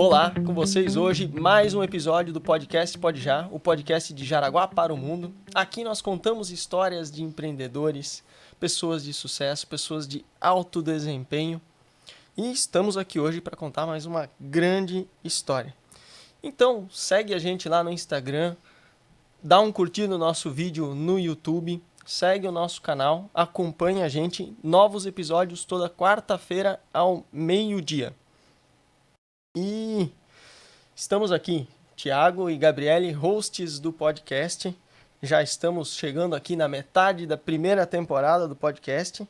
Olá, com vocês hoje mais um episódio do podcast Pode Já, o podcast de Jaraguá para o Mundo. Aqui nós contamos histórias de empreendedores, pessoas de sucesso, pessoas de alto desempenho. E estamos aqui hoje para contar mais uma grande história. Então, segue a gente lá no Instagram, dá um curtir no nosso vídeo no YouTube, segue o nosso canal, acompanha a gente, novos episódios toda quarta-feira ao meio-dia. E estamos aqui, Thiago e Gabriele, hosts do podcast. Já estamos chegando aqui na metade da primeira temporada do podcast.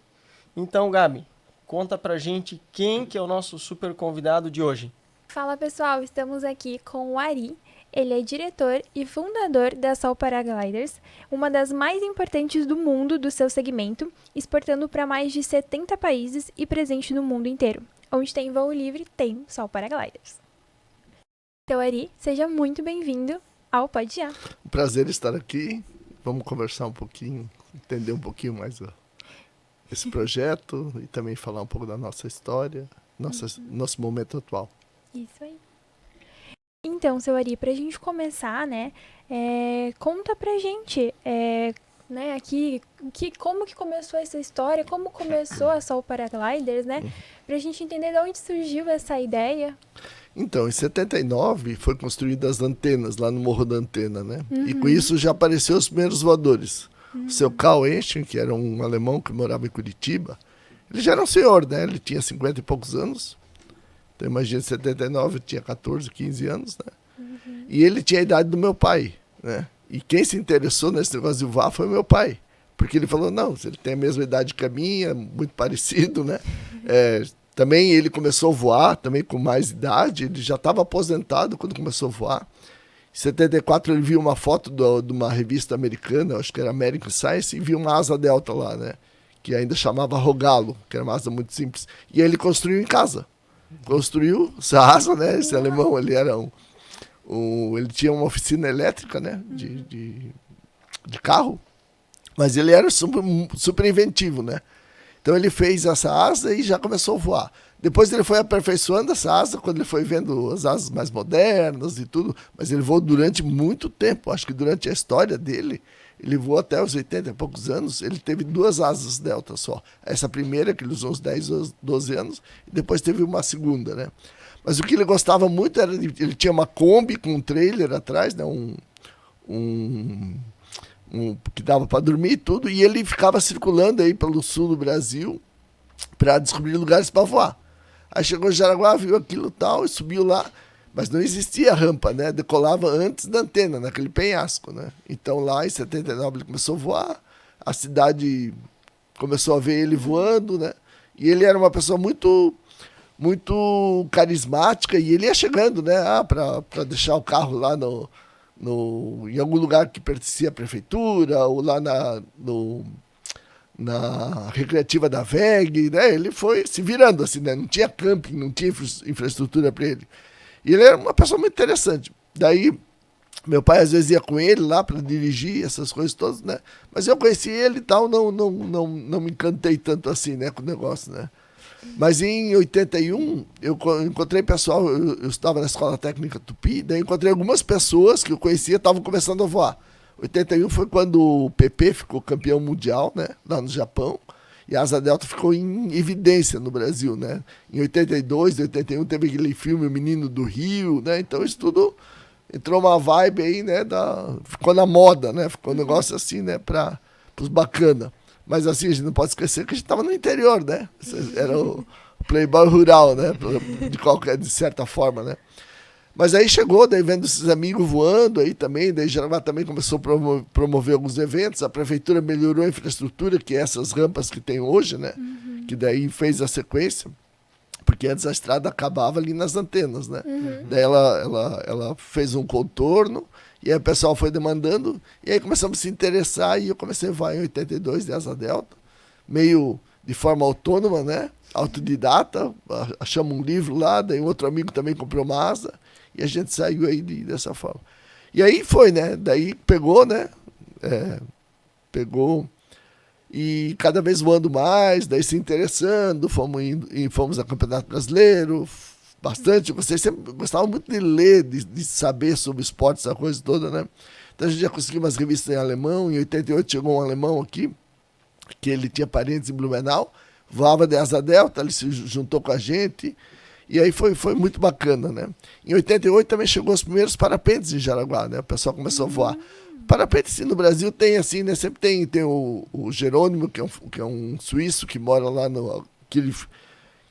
Então, Gabi, conta pra gente quem que é o nosso super convidado de hoje. Fala pessoal, estamos aqui com o Ari. Ele é diretor e fundador da Sol Paragliders, uma das mais importantes do mundo do seu segmento, exportando para mais de 70 países e presente no mundo inteiro. Onde tem voo livre, tem Sol Paragliders. Então, Ari, seja muito bem-vindo ao Pode Já. Um prazer estar aqui. Vamos conversar um pouquinho, entender um pouquinho mais esse projeto e também falar um pouco da nossa história, nosso momento atual. Isso aí. Então, seu Ari, pra gente começar, né, conta pra gente, aqui, como que começou essa história, como começou a Sol Paragliders, né, pra gente entender de onde surgiu essa ideia. Então, em 79 foi construídas as antenas lá no Morro da Antena, né, e com isso já apareceram os primeiros voadores. O seu Karl Enchen, que era um alemão que morava em Curitiba, ele já era um senhor, né, ele tinha 50 e poucos anos. Então, imagina, em 79 eu tinha 14, 15 anos, né? E ele tinha a idade do meu pai, né? E quem se interessou nesse negócio de voar foi meu pai. Porque ele falou, não, ele tem a mesma idade que a minha, muito parecido, né? Também ele começou a voar, também com mais idade, ele já estava aposentado quando começou a voar. Em 74 ele viu uma foto de uma revista americana, acho que era American Science, e viu uma asa delta lá, né? Que ainda chamava Rogallo, que era uma asa muito simples. E aí ele construiu em casa. Construiu essa asa, né? Esse alemão, ele era ele tinha uma oficina elétrica, né? De carro, mas ele era super inventivo, né? Então ele fez essa asa e já começou a voar. Depois ele foi aperfeiçoando essa asa, quando ele foi vendo as asas mais modernas e tudo, mas ele voou durante muito tempo. Acho que durante a história dele, ele voou até os 80 e poucos anos, ele teve 2 asas delta só. Essa primeira, que ele usou uns 10, 12 anos, e depois teve uma segunda, né? Mas o que ele gostava muito era, ele tinha uma Kombi com um trailer atrás, né? Que dava para dormir e tudo, e ele ficava circulando aí pelo sul do Brasil para descobrir lugares para voar. Aí chegou em Jaraguá, viu aquilo e tal, e subiu lá. Mas não existia rampa, né? Decolava antes da antena, naquele penhasco, né? Então lá em 79 ele começou a voar, a cidade começou a ver ele voando, né? E ele era uma pessoa muito carismática e ele ia chegando, né? Para deixar o carro lá em algum lugar que pertencia à prefeitura ou lá na recreativa da VEG, né? Ele foi se virando assim, né? Não tinha camping, não tinha infraestrutura para ele. E ele era uma pessoa muito interessante. Daí, meu pai às vezes ia com ele lá para dirigir essas coisas todas, né? Mas eu conheci ele e tal, não me encantei tanto assim, né, com o negócio, né? Mas em 81, eu encontrei pessoal, eu estava na Escola Técnica Tupi, daí encontrei algumas pessoas que eu conhecia, estavam começando a voar. 81 foi quando o PP ficou campeão mundial, né, lá no Japão. E a asa delta ficou em evidência no Brasil, né? Em 82, 81 teve aquele filme O Menino do Rio, né? Então isso tudo entrou uma vibe aí, né? Ficou na moda, né? Ficou um negócio assim, né? Para os bacana. Mas assim, a gente não pode esquecer que a gente estava no interior, né? Era o playboy rural, né? De certa forma, né? Mas aí chegou, daí vendo esses amigos voando aí também, daí Jaraguá também começou a promover alguns eventos, a prefeitura melhorou a infraestrutura, que é essas rampas que tem hoje, né? Que daí fez a sequência, porque antes a estrada acabava ali nas antenas, né? Daí ela fez um contorno, e aí o pessoal foi demandando, e aí começamos a se interessar, e eu comecei a voar em 82 de asa delta, meio de forma autônoma, né? Autodidata, achamos um livro lá, daí um outro amigo também comprou uma asa, e a gente saiu aí dessa forma. E aí foi, né? Daí pegou, né? Pegou e cada vez voando mais, daí se interessando, fomos a Campeonato Brasileiro, bastante. Vocês sempre gostavam muito de ler, de saber sobre esportes, essa coisa toda, né? Então a gente já conseguiu umas revistas em alemão. Em 88 chegou um alemão aqui, que ele tinha parentes em Blumenau, voava de asa delta, ele se juntou com a gente. E aí foi muito bacana, né? Em 88 também chegou os primeiros parapentes em Jaraguá, né? O pessoal começou a voar. Parapente, sim, no Brasil tem assim, né? Sempre tem o Jerônimo, que é um suíço que mora lá que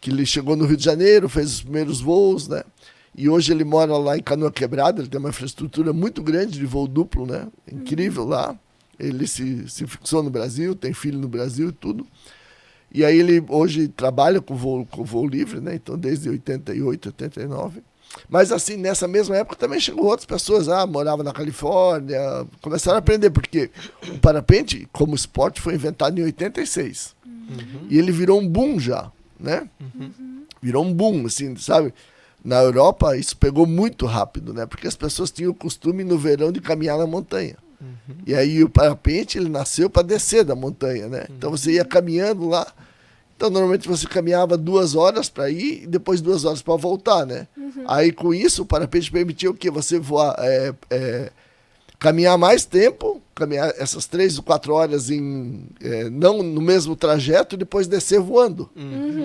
ele chegou no Rio de Janeiro, fez os primeiros voos, né? E hoje ele mora lá em Canoa Quebrada, ele tem uma infraestrutura muito grande de voo duplo, né? Incrível lá. Ele se fixou no Brasil, tem filho no Brasil e tudo. E aí ele hoje trabalha com voo livre, né? Então desde 88, 89. Mas assim, nessa mesma época também chegou outras pessoas, moravam na Califórnia, começaram a aprender, porque o parapente, como esporte, foi inventado em 86. E ele virou um boom já, né? Virou um boom, assim, sabe? Na Europa, isso pegou muito rápido, né? Porque as pessoas tinham o costume no verão de caminhar na montanha. E aí o parapente, ele nasceu para descer da montanha, né? Então você ia caminhando lá. Então, normalmente você caminhava 2 horas para ir e depois 2 horas para voltar, né? Aí, com isso, o parapente permitia o quê? Você voar, caminhar mais tempo, caminhar essas 3 ou 4 horas não no mesmo trajeto e depois descer voando.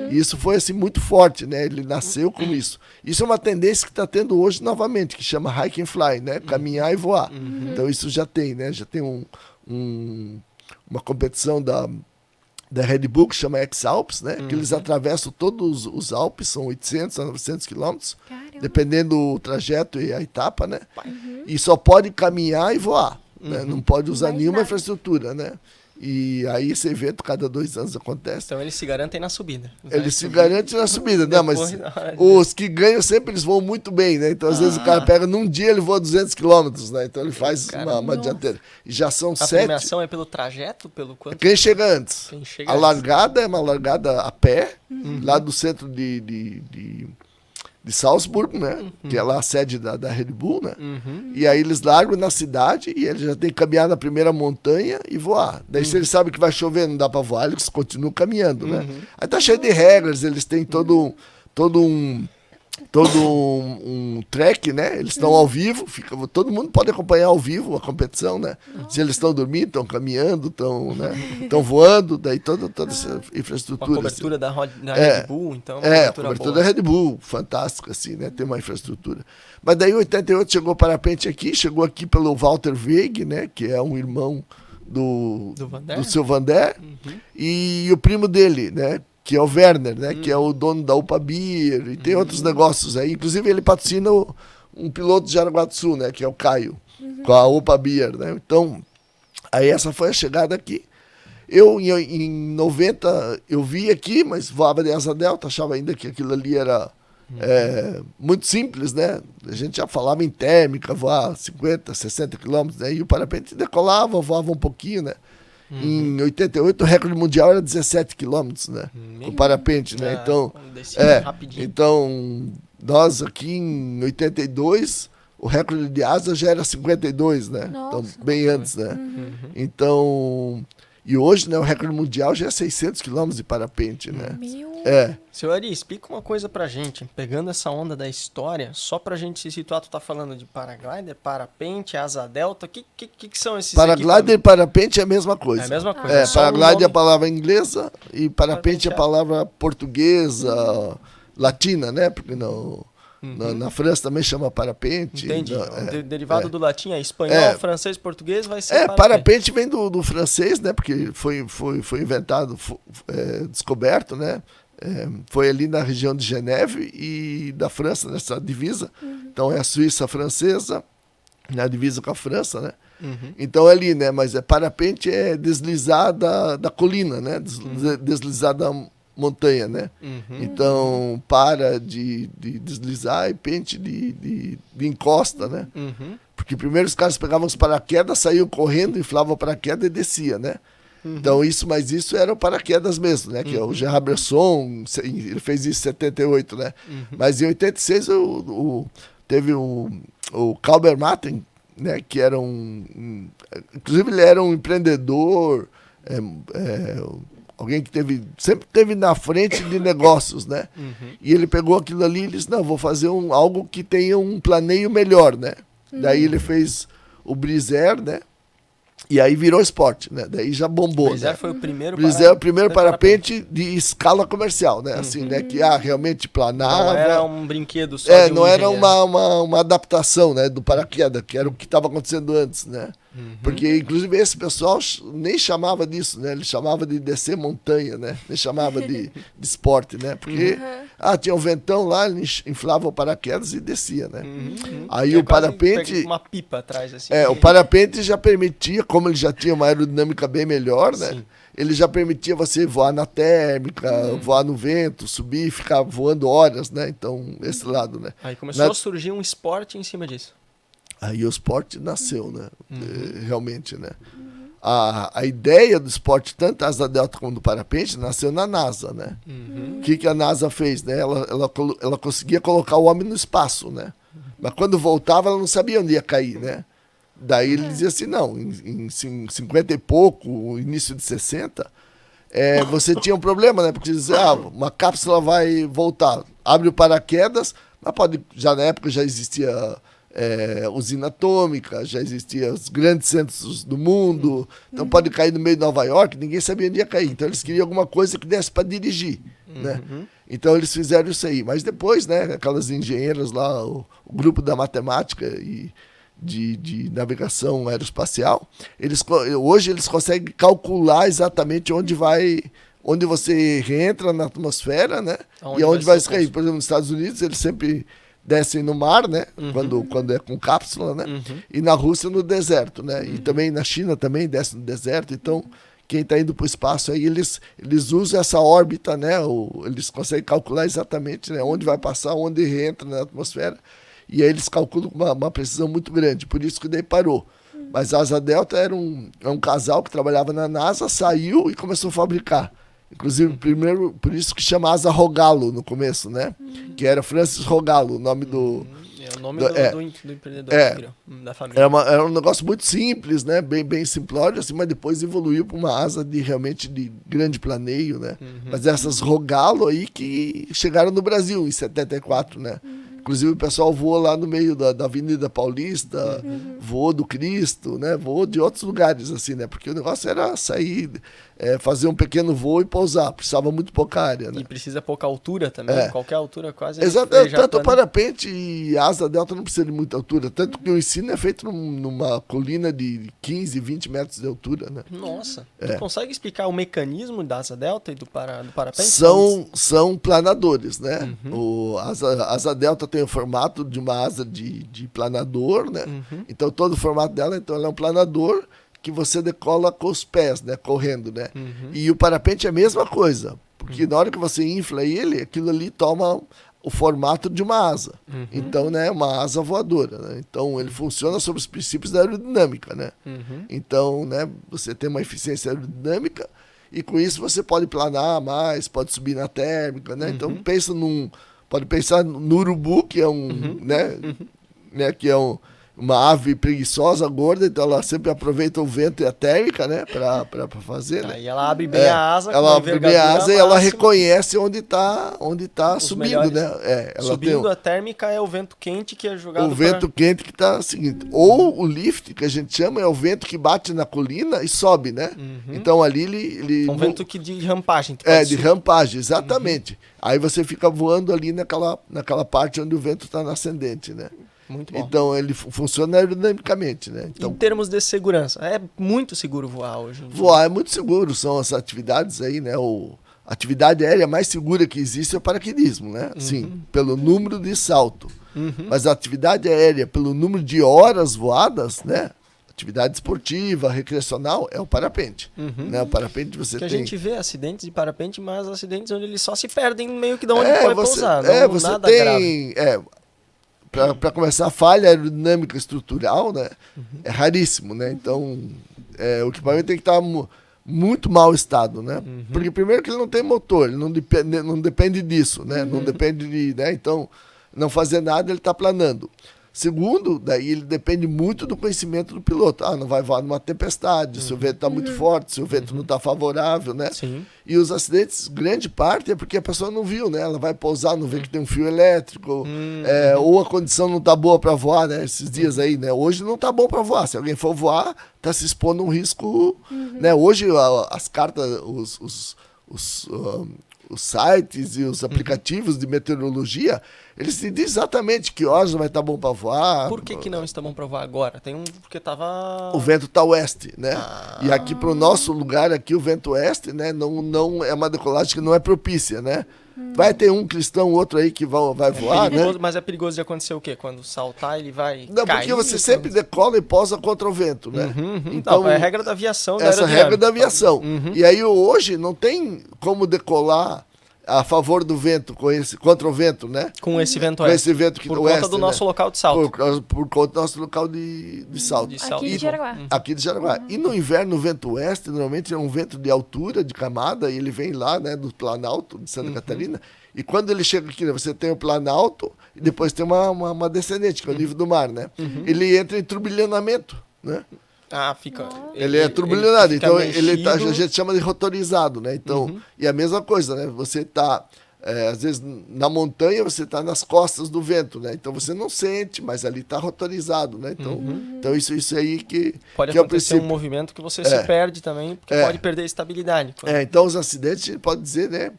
E isso foi, assim, muito forte, né? Ele nasceu com isso. Isso é uma tendência que está tendo hoje novamente, que chama hike and fly, né? Caminhar e voar. Então, isso já tem, né? Já tem uma competição da Red Bull, que chama X-Alps, né? Que eles atravessam todos os Alpes, são 800 a 900 quilômetros, dependendo do trajeto e a etapa, né? E só pode caminhar e voar, né? Não pode usar nenhuma infraestrutura, né? E aí esse evento, cada 2 anos acontece. Então eles se garantem na subida. Eles se garantem na subida, né? Mas os que ganham sempre, eles voam muito bem, né? Então às vezes o cara pega, num dia ele voa 200 quilômetros, né? Então ele faz uma dianteira. E já são 7... A premiação é pelo trajeto? Pelo quanto? Quem chega antes. A largada é uma largada a pé, lá do centro de Salzburg, né? Que é lá a sede da Red Bull, né? E aí eles largam na cidade e eles já tem que caminhar na primeira montanha e voar. Daí se eles sabem que vai chover, não dá para voar, eles continuam caminhando, né? Aí tá cheio de regras, eles têm todo um track, né? Eles estão ao vivo, todo mundo pode acompanhar ao vivo a competição, né? Se eles estão dormindo, estão caminhando, estão voando, daí toda essa infraestrutura. Com a cobertura assim. da Red Bull, então. A cobertura da Red Bull, fantástico, assim, né? Tem uma infraestrutura. Mas daí em 88 chegou o parapente aqui, chegou aqui pelo Walter Weg, né? Que é um irmão do seu Vander, e o primo dele, né? Que é o Werner, né? Que é o dono da UPA Beer, e tem outros negócios aí. Inclusive, ele patrocina um piloto de Jaraguá do Sul, né? Que é o Caio, com a UPA Beer, né? Então, aí essa foi a chegada aqui. Eu, em 90, eu vi aqui, mas voava de asa delta, achava ainda que aquilo ali era muito simples, né? A gente já falava em térmica, voar 50, 60 quilômetros, né? E o parapente decolava, voava um pouquinho, né? Em 88, o recorde mundial era 17 quilômetros, né? O parapente, né? Então, nós aqui em 82, o recorde de asa já era 52, né? Nossa. Então, bem antes, né? Então, e hoje, né, o recorde mundial já é 600 quilômetros de parapente, né? Seu Ari, explica uma coisa pra gente, pegando essa onda da história, só pra gente se situar, tu tá falando de paraglider, parapente, asa delta, o que são esses Paraglider e parapente é a mesma coisa. É a mesma coisa. Paraglider é a palavra inglesa e parapente é a palavra portuguesa, latina, né? Porque na França também chama parapente. Entendi. Derivado do latim é espanhol, francês, português, vai ser parapente vem do francês, né? Porque foi inventado, descoberto, né? Foi ali na região de Geneve e da França, nessa divisa. Então é a Suíça francesa, na divisa com a França, né? Então é ali, né? Mas parapente é deslizar da colina, né? Deslizar da montanha, né? Então para de deslizar e pente de encosta, né? Porque primeiro os caras pegavam os paraquedas, saíam correndo, inflavam o paraquedas e descia, né? Então isso era o paraquedas mesmo, né? Que é o Gerard Bresson, ele fez isso em 78, né? Mas em 86 teve o Calber Maten, né? Que era inclusive ele era um empreendedor, Alguém que sempre teve na frente de negócios, né? E ele pegou aquilo ali e disse, não, vou fazer algo que tenha um planeio melhor, né? Daí ele fez o Brisair, né? E aí virou esporte, né? Daí já bombou, Brisair né? foi o primeiro Brisair é o primeiro parapente de escala comercial, né? Assim, né? Que realmente planava. Não era um brinquedo só de um não era engenheiro. uma adaptação, né? Do paraquedas, que era o que estava acontecendo antes, né? Porque, inclusive, esse pessoal nem chamava disso, né? Ele chamava de descer montanha, né? Nem chamava de esporte, né? Porque, tinha um ventão lá, ele inflava o paraquedas e descia, né? Aí Que é o quase parapente... uma pipa atrás, assim. o parapente já permitia, como ele já tinha uma aerodinâmica bem melhor, né? Sim. Ele já permitia você voar na térmica, voar no vento, subir, ficar voando horas, né? Então, esse lado, né? Aí começou a surgir um esporte em cima disso. Aí o esporte nasceu, né? Realmente, né? A ideia do esporte, tanto da asa delta como do parapente, nasceu na NASA, né? O que a NASA fez, né? Ela conseguia colocar o homem no espaço, né? Mas quando voltava, ela não sabia onde ia cair, né? Daí ele dizia assim, não, em 50 e pouco, início de 60, você tinha um problema, né? Porque dizia, uma cápsula vai voltar, abre o paraquedas, mas já na época já existia usina atômica, já existiam os grandes centros do mundo, então pode cair no meio de Nova York, ninguém sabia onde ia cair, então eles queriam alguma coisa que desse para dirigir, né? Então eles fizeram isso aí, mas depois, né, aquelas engenheiras lá, o grupo da matemática e de navegação aeroespacial, hoje eles conseguem calcular exatamente onde você entra na atmosfera, né? E onde vai cair. Por exemplo, nos Estados Unidos, eles sempre descem no mar, né? Quando é com cápsula, né? E na Rússia no deserto, né? E também na China também desce no deserto. Então, quem está indo para o espaço aí, eles usam essa órbita, né? Eles conseguem calcular exatamente, né, onde vai passar, onde entra na atmosfera. E aí eles calculam com uma precisão muito grande. Por isso que daí parou. Mas a Asa Delta era um casal que trabalhava na NASA, saiu e começou a fabricar. Inclusive, primeiro, por isso que chama Asa Rogallo no começo, né? Que era Francis Rogallo, o nome do... É o nome do empreendedor da família. Era um negócio muito simples, né? Bem simplório, assim, mas depois evoluiu para uma asa realmente de grande planeio, né? Mas essas Rogallo aí que chegaram no Brasil em 74, né? Inclusive o pessoal voou lá no meio da Avenida Paulista, voou do Cristo, né? Voou de outros lugares, assim, né? Porque o negócio era sair, fazer um pequeno voo e pousar. Precisava muito pouca área, né? E precisa pouca altura também, qualquer altura quase. Exato, tanto o parapente e a asa delta não precisa de muita altura. Tanto que o ensino é feito numa colina de 15, 20 metros de altura, né? Nossa, tu consegue explicar o mecanismo da asa delta e do parapente? São planadores, né? A asa delta tem o formato de uma asa de planador, né? Então todo o formato dela, ela é um planador que você decola com os pés, né? Correndo, né? E o parapente é a mesma coisa, porque na hora que você infla ele, aquilo ali toma o formato de uma asa. Então, né, uma asa voadora, né? Então ele funciona sobre os princípios da aerodinâmica, né? Então, né, você tem uma eficiência aerodinâmica e com isso você pode planar mais, pode subir na térmica, né? Então pode pensar no urubu, que é né, que é uma ave preguiçosa, gorda, então ela sempre aproveita o vento e a térmica, né, para fazer, né? Aí ela abre bem a asa, ela abre bem a asa e ela máxima. reconhece onde tá subindo, melhores. né? Ela Subindo a térmica é o vento quente que é jogado vento quente que está seguindo. Ou o lift, que a gente chama, é o vento que bate na colina e sobe, né? Então ali ele um vento de rampagem. De rampagem, exatamente. Aí você fica voando ali naquela parte onde o vento está na ascendente, né? Muito bom. Então ele funciona aerodinamicamente, né? Então, em termos de segurança, é muito seguro voar hoje em dia. Voar é muito seguro, são as atividades aí, né? A atividade aérea mais segura que existe é o paraquedismo, né? Sim, pelo número de salto. Mas a atividade aérea, pelo número de horas voadas, né? Atividade esportiva, recreacional, é o parapente. Né? O parapente você tem... a gente vê acidentes de parapente, mas acidentes onde eles só se perdem meio que de onde vai pousar. Você nada tem... grave. Para começar, falha aerodinâmica estrutural, né? É raríssimo, né? Então, o equipamento tem que estar muito mau estado, né? Porque primeiro que ele não tem motor, ele não depende disso, né? Não depende de... Né? Então, não fazer nada, ele está planando. Segundo, daí ele depende muito do conhecimento do piloto. Não vai voar numa tempestade, se o vento está muito forte, se o vento não está favorável, né? Sim. E os acidentes, grande parte é porque a pessoa não viu, né? Ela vai pousar, não vê que tem um fio elétrico, ou a condição não está boa para voar, né? Esses dias aí, né? Hoje não está bom para voar. Se alguém for voar, está se expondo a um risco, né? Hoje as cartas, os sites e os aplicativos de meteorologia, eles te dizem exatamente que horas vai estar bom para voar. Por que não está bom para voar agora? Porque tava... O vento está oeste, né? E aqui para o nosso lugar, aqui o vento oeste, né? Não é uma decolagem que não é propícia, né? Vai ter um cristão, outro aí que vai voar, né? Mas é perigoso de acontecer o quê? Quando saltar, ele vai Não, cair? porque você sempre decola e pousa contra o vento, né? Então, é a regra da aviação. Essa regra da aviação. E aí hoje não tem como decolar a favor do vento, contra o vento, né? Com esse vento com esse vento por conta do nosso local de salto. Por conta do nosso local de salto. Aqui de Jaraguá. Aqui de Jaraguá. E no inverno, o vento oeste, normalmente é um vento de altura, de camada, e ele vem lá, né, do Planalto de Santa Catarina. E quando ele chega aqui, né, você tem o Planalto e depois tem uma descendente, que é o nível do mar, né? Ele entra em turbilhonamento, né? Fica... Ele é turbulionado, então mexido. a gente chama de rotorizado, né? Então, e a mesma coisa, né? Você está, às vezes, na montanha, você está nas costas do vento, né? Então você não sente, mas ali está rotorizado, né? Então isso aí que pode que é o acontecer princípio. um movimento que você se perde também, porque pode perder a estabilidade. Então os acidentes, a gente pode dizer, né?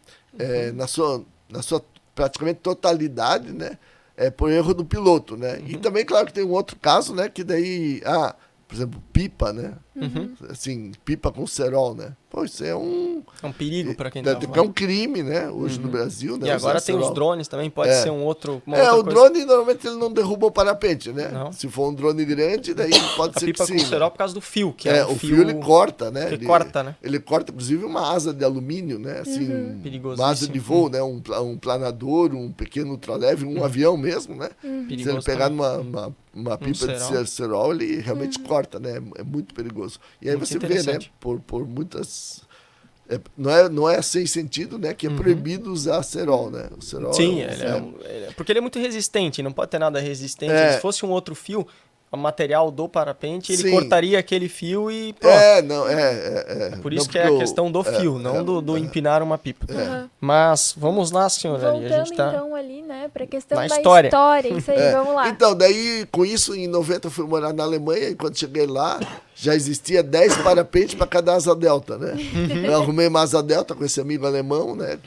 Na sua praticamente totalidade, né? Por erro do piloto, né? E também, claro, que tem um outro caso, né? Que daí, por exemplo, pipa, né? Assim, pipa com cerol, né? Pô, isso é um perigo para quem é um crime, né? Hoje no Brasil, né? E agora tem os drones também, pode ser uma outra o drone, normalmente, ele não derruba o parapente, né? Não. Se for um drone grande, daí pode ser que sim. A pipa com cerol por causa do fio, que o fio ele corta, né? Ele corta, né? Ele corta, inclusive, uma asa de alumínio, né? Assim, perigosíssimo. Uma asa de voo, né? Um planador, um pequeno ultraleve, um avião mesmo, né? Se ele pegar uma pipa de cerol, ele realmente corta, né? É muito perigoso. E aí você vê, né? Por muitas... Não é sem sentido, né? Que é proibido usar cerol, né? O cerol sim, porque ele é muito resistente, não pode ter nada resistente. Se fosse um outro fio, o material do parapente, ele cortaria aquele fio e pronto. Por isso que é a questão do fio, não do empinar uma pipa. Mas vamos lá, senhora. Voltando a gente tá então ali, né, pra questão da história. Isso aí, vamos lá. Então, daí, com isso, em 90 eu fui morar na Alemanha e quando cheguei lá, já existia 10 parapentes para cada asa delta, né? Eu arrumei uma asa delta com esse amigo alemão, né?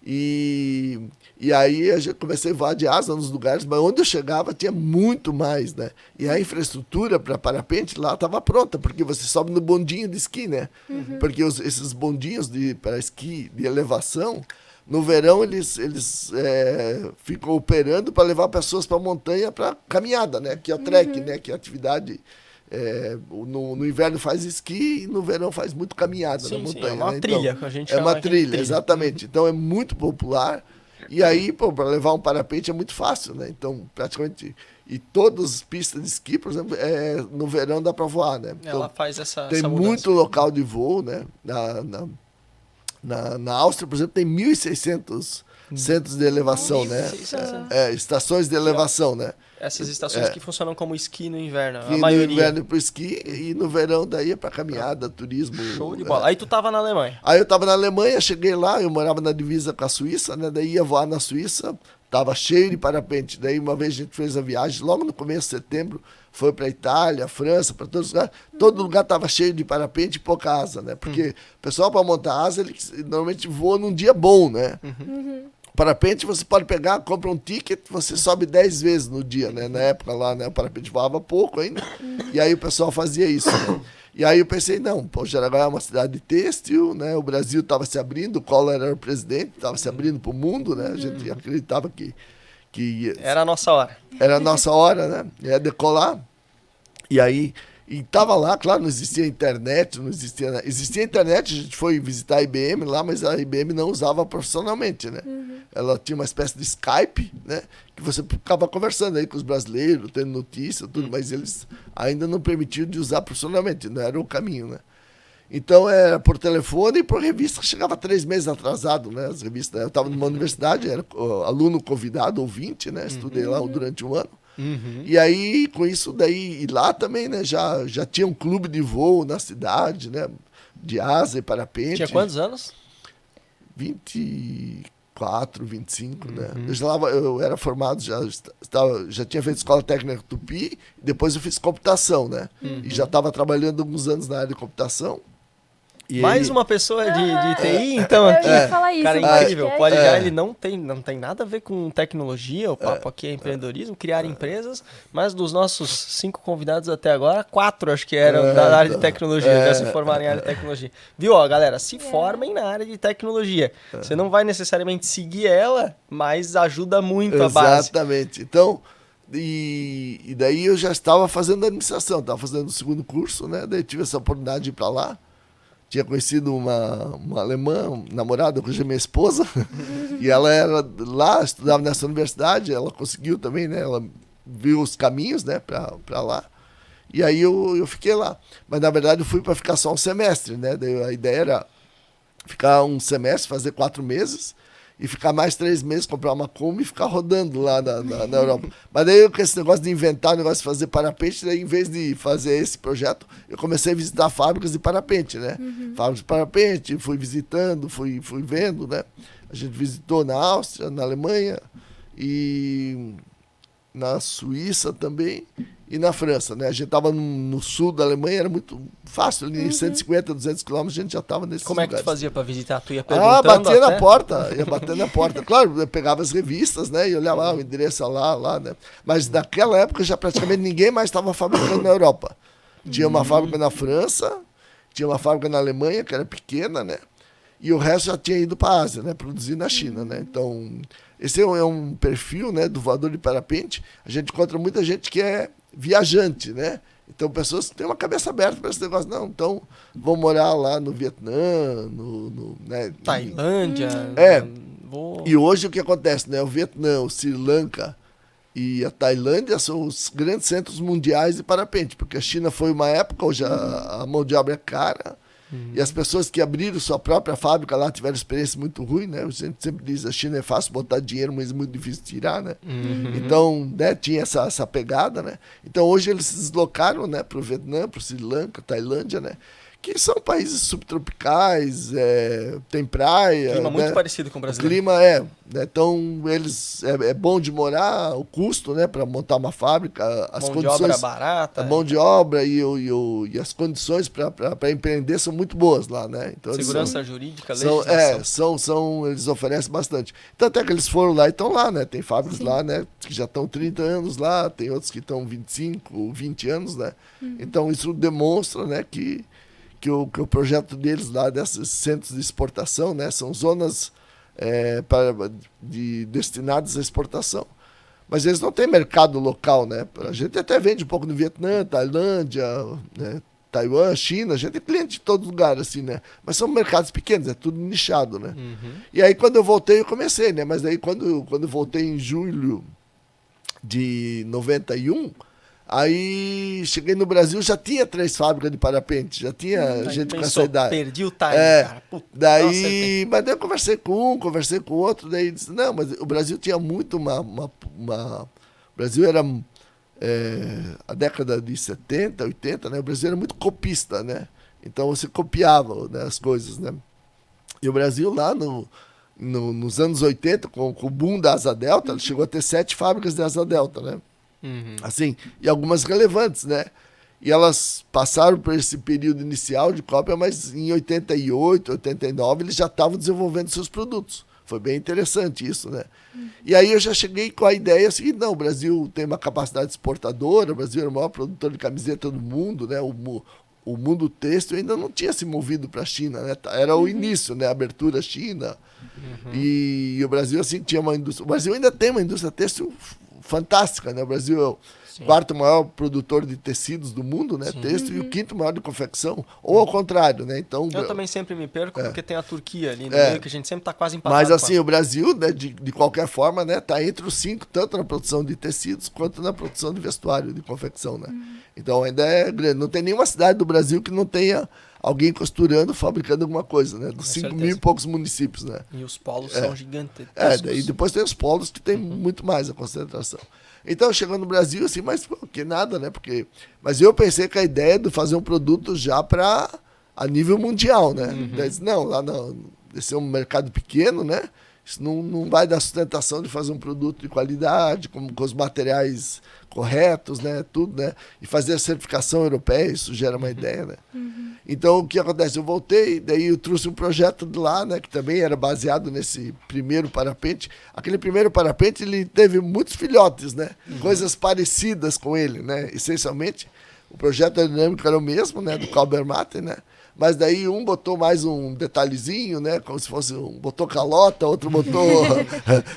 E aí a gente comecei a voar de asa nos lugares, mas onde eu chegava tinha muito mais, né? E a infraestrutura para parapente lá estava pronta, porque você sobe no bondinho de esqui, né? Porque esses bondinhos para esqui de elevação, no verão eles ficam operando para levar pessoas para a montanha para caminhada, né? Que é o trek, né? Que é a atividade... no inverno faz esqui e no verão faz muito caminhada na montanha. É uma trilha, que a gente chama. É uma trilha, exatamente. Então é muito popular. E aí, para levar um parapente é muito fácil, né? Então, praticamente... E todas as pistas de esqui, por exemplo, no verão dá para voar, né? Então, ela faz essa tem muito local de voo, né? Na Áustria, por exemplo, tem 1.600 centros de elevação, né? Estações de elevação, né? Essas estações que funcionam como esqui no inverno, a maioria. No inverno para esqui e no verão daí é para caminhada, turismo. Show de bola. Aí tu tava na Alemanha. Aí eu tava na Alemanha, cheguei lá, eu morava na divisa com a Suíça, né? Daí ia voar na Suíça, tava cheio de parapente. Daí uma vez a gente fez a viagem, logo no começo de setembro, foi para Itália, França, para todos os lugares. Todo lugar tava cheio de parapente e pouca asa, né? Porque o pessoal para montar asa, ele normalmente voa num dia bom, né? Parapente você pode pegar, compra um ticket, você sobe 10 vezes no dia, né? Na época lá, né? O parapente voava pouco ainda. E aí o pessoal fazia isso, né? E aí eu pensei, não, Jaraguá é uma cidade têxtil, né? O Brasil estava se abrindo, o Collor era o presidente, estava se abrindo para o mundo, né? A gente acreditava que era a nossa hora. Era a nossa hora, né? Ia decolar. E aí... E estava lá, claro, não existia internet, existia internet, a gente foi visitar a IBM lá, mas a IBM não usava profissionalmente, né? Ela tinha uma espécie de Skype, né? Que você ficava conversando aí com os brasileiros, tendo notícia, tudo, mas eles ainda não permitiam de usar profissionalmente, não era o caminho, né? Então, era por telefone e por revista, que chegava 3 meses atrasado, né? As revistas, eu estava numa universidade, era aluno convidado, ouvinte, né? Estudei lá durante um ano. E aí, com isso daí, e lá também, né, já tinha um clube de voo na cidade, né, de asa e parapente. Tinha quantos anos? 24, 25, né? Eu era formado, já tinha feito escola técnica Tupi, depois eu fiz computação, né? E já estava trabalhando alguns anos na área de computação. E Mais uma pessoa de TI, então, Eu aqui. ia falar isso. Cara, no incrível. podcast. Pode já, ele não tem nada a ver com tecnologia, o papo aqui é empreendedorismo, criar empresas, mas dos nossos 5 convidados até agora, 4 acho que eram da área de tecnologia, já se formaram em área de tecnologia. Viu, ó, galera, se formem na área de tecnologia. Você não vai necessariamente seguir ela, mas ajuda muito a base. Exatamente. Então, e daí eu já estava fazendo administração, estava fazendo o segundo curso, né? Daí tive essa oportunidade de ir para lá. Tinha conhecido uma alemã, namorada, hoje é minha esposa, e ela era lá, estudava nessa universidade, ela conseguiu também, né? Ela viu os caminhos, né, para lá. E aí eu fiquei lá. Mas, na verdade, eu fui para ficar só um semestre, né? Daí a ideia era ficar um semestre, fazer 4 meses, e ficar mais 3 meses, comprar uma Kombi e ficar rodando lá na Europa. Mas daí, com esse negócio de inventar, negócio de fazer parapente, daí, em vez de fazer esse projeto, eu comecei a visitar fábricas de parapente, né? Fábricas de parapente, fui visitando, fui vendo, né? A gente visitou na Áustria, na Alemanha e na Suíça também e na França, né? A gente estava no sul da Alemanha, era muito fácil, ali em 150, 200 quilômetros, a gente já estava nesses Como é que tu lugares. fazia para visitar? Tu ia perguntando Batia até? na porta, ia batendo na porta. Claro, eu pegava as revistas, né, e olhava o endereço lá, né. Mas naquela época já praticamente ninguém mais estava fabricando na Europa. Tinha uma fábrica na França, tinha uma fábrica na Alemanha, que era pequena, né, e o resto já tinha ido para a Ásia, né, produzir na China, né. Então, esse é um perfil, né, do voador de parapente. A gente encontra muita gente que é viajante, né. Então, pessoas que têm uma cabeça aberta para esse negócio. Não, então, vão morar lá no Vietnã, né? Tailândia. E hoje o que acontece, né? O Vietnã, o Sri Lanka e a Tailândia são os grandes centros mundiais de parapente, porque a China foi uma época, hoje a mão de obra é cara, e as pessoas que abriram sua própria fábrica lá tiveram experiência muito ruim, né? A gente sempre diz, a China é fácil botar dinheiro, mas é muito difícil tirar, né? Então, né, tinha essa pegada, né? Então, hoje eles se deslocaram, né, para o Vietnã, para o Sri Lanka, Tailândia, né? Que são países subtropicais, tem praia. Clima muito né? parecido com o O brasileiro. clima né? Então, eles é bom de morar, o custo, né, para montar uma fábrica, as Mão condições. de obra barata. A mão de obra e as condições para empreender são muito boas lá, né? Então, Segurança jurídica, legislação. eles oferecem bastante. Tanto é que eles foram lá e estão lá, né? Tem fábricas lá, né, que já estão 30 anos lá, tem outros que estão 25, 20 anos, né? Então, isso demonstra, né, que o projeto deles lá, desses centros de exportação, né, são zonas destinadas à exportação. Mas eles não têm mercado local, né? A gente até vende um pouco no Vietnã, Tailândia, né, Taiwan, China, a gente é cliente de todo lugar, assim, né? Mas são mercados pequenos, é tudo nichado, né? E aí, quando eu voltei, eu comecei, né? Mas daí, quando eu voltei em julho de 91... Aí cheguei no Brasil, já tinha 3 fábricas de parapente, já tinha gente com essa idade. Perdi o time, cara. Puta, Daí, mas daí eu conversei com um, conversei com o outro, daí disse, não, mas o Brasil tinha muito o Brasil era a década de 70, 80, né? O Brasil era muito copista, né? Então você copiava, né, as coisas, né? E o Brasil lá nos anos 80, com o boom da Asa Delta, ele chegou a ter 7 fábricas de Asa Delta, né? Assim, e algumas relevantes, né? E elas passaram por esse período inicial de cópia, mas em 88, 89, eles já estavam desenvolvendo seus produtos. Foi bem interessante isso, né? E aí eu já cheguei com a ideia assim, não, o Brasil tem uma capacidade exportadora, o Brasil era o maior produtor de camiseta do mundo, né? O mundo têxtil ainda não tinha se movido para a China, né? Era o início, né? A abertura à China. E o Brasil, assim, tinha uma indústria... O Brasil ainda tem uma indústria têxtil fantástica, né? O Brasil é o 4º maior produtor de tecidos do mundo, né? Têxtil, e o 5º maior de confecção, ou ao contrário, né? Então, eu também sempre me perco porque tem a Turquia ali no meio, que a gente sempre está quase empatado. Mas assim, o Brasil, né, de qualquer forma, né, tá entre os 5, tanto na produção de tecidos quanto na produção de vestuário, de confecção, né? Então ainda é grande. Não tem nenhuma cidade do Brasil que não tenha alguém costurando, fabricando alguma coisa, né? Dos Com 5 mil certeza. e poucos municípios, né? E os polos são gigantescos. Daí depois tem os polos que tem muito mais a concentração. Então, chegando no Brasil, assim, mas pô, que nada, né? Mas eu pensei que a ideia de fazer um produto já a nível mundial, né? Daí, não, lá não, esse é um mercado pequeno, né? Isso não vai dar sustentação de fazer um produto de qualidade, com os materiais corretos, né? Tudo, né? E fazer a certificação europeia, isso gera uma ideia, né? Então, o que acontece? Eu voltei, daí eu trouxe um projeto de lá, né? Que também era baseado nesse primeiro parapente. Aquele primeiro parapente, ele teve muitos filhotes, né? Coisas parecidas com ele, né? Essencialmente, o projeto aerodinâmico era o mesmo, né? Do Kalbermatten, né? Mas daí um botou mais um detalhezinho, né? Como se fosse botou calota, outro botou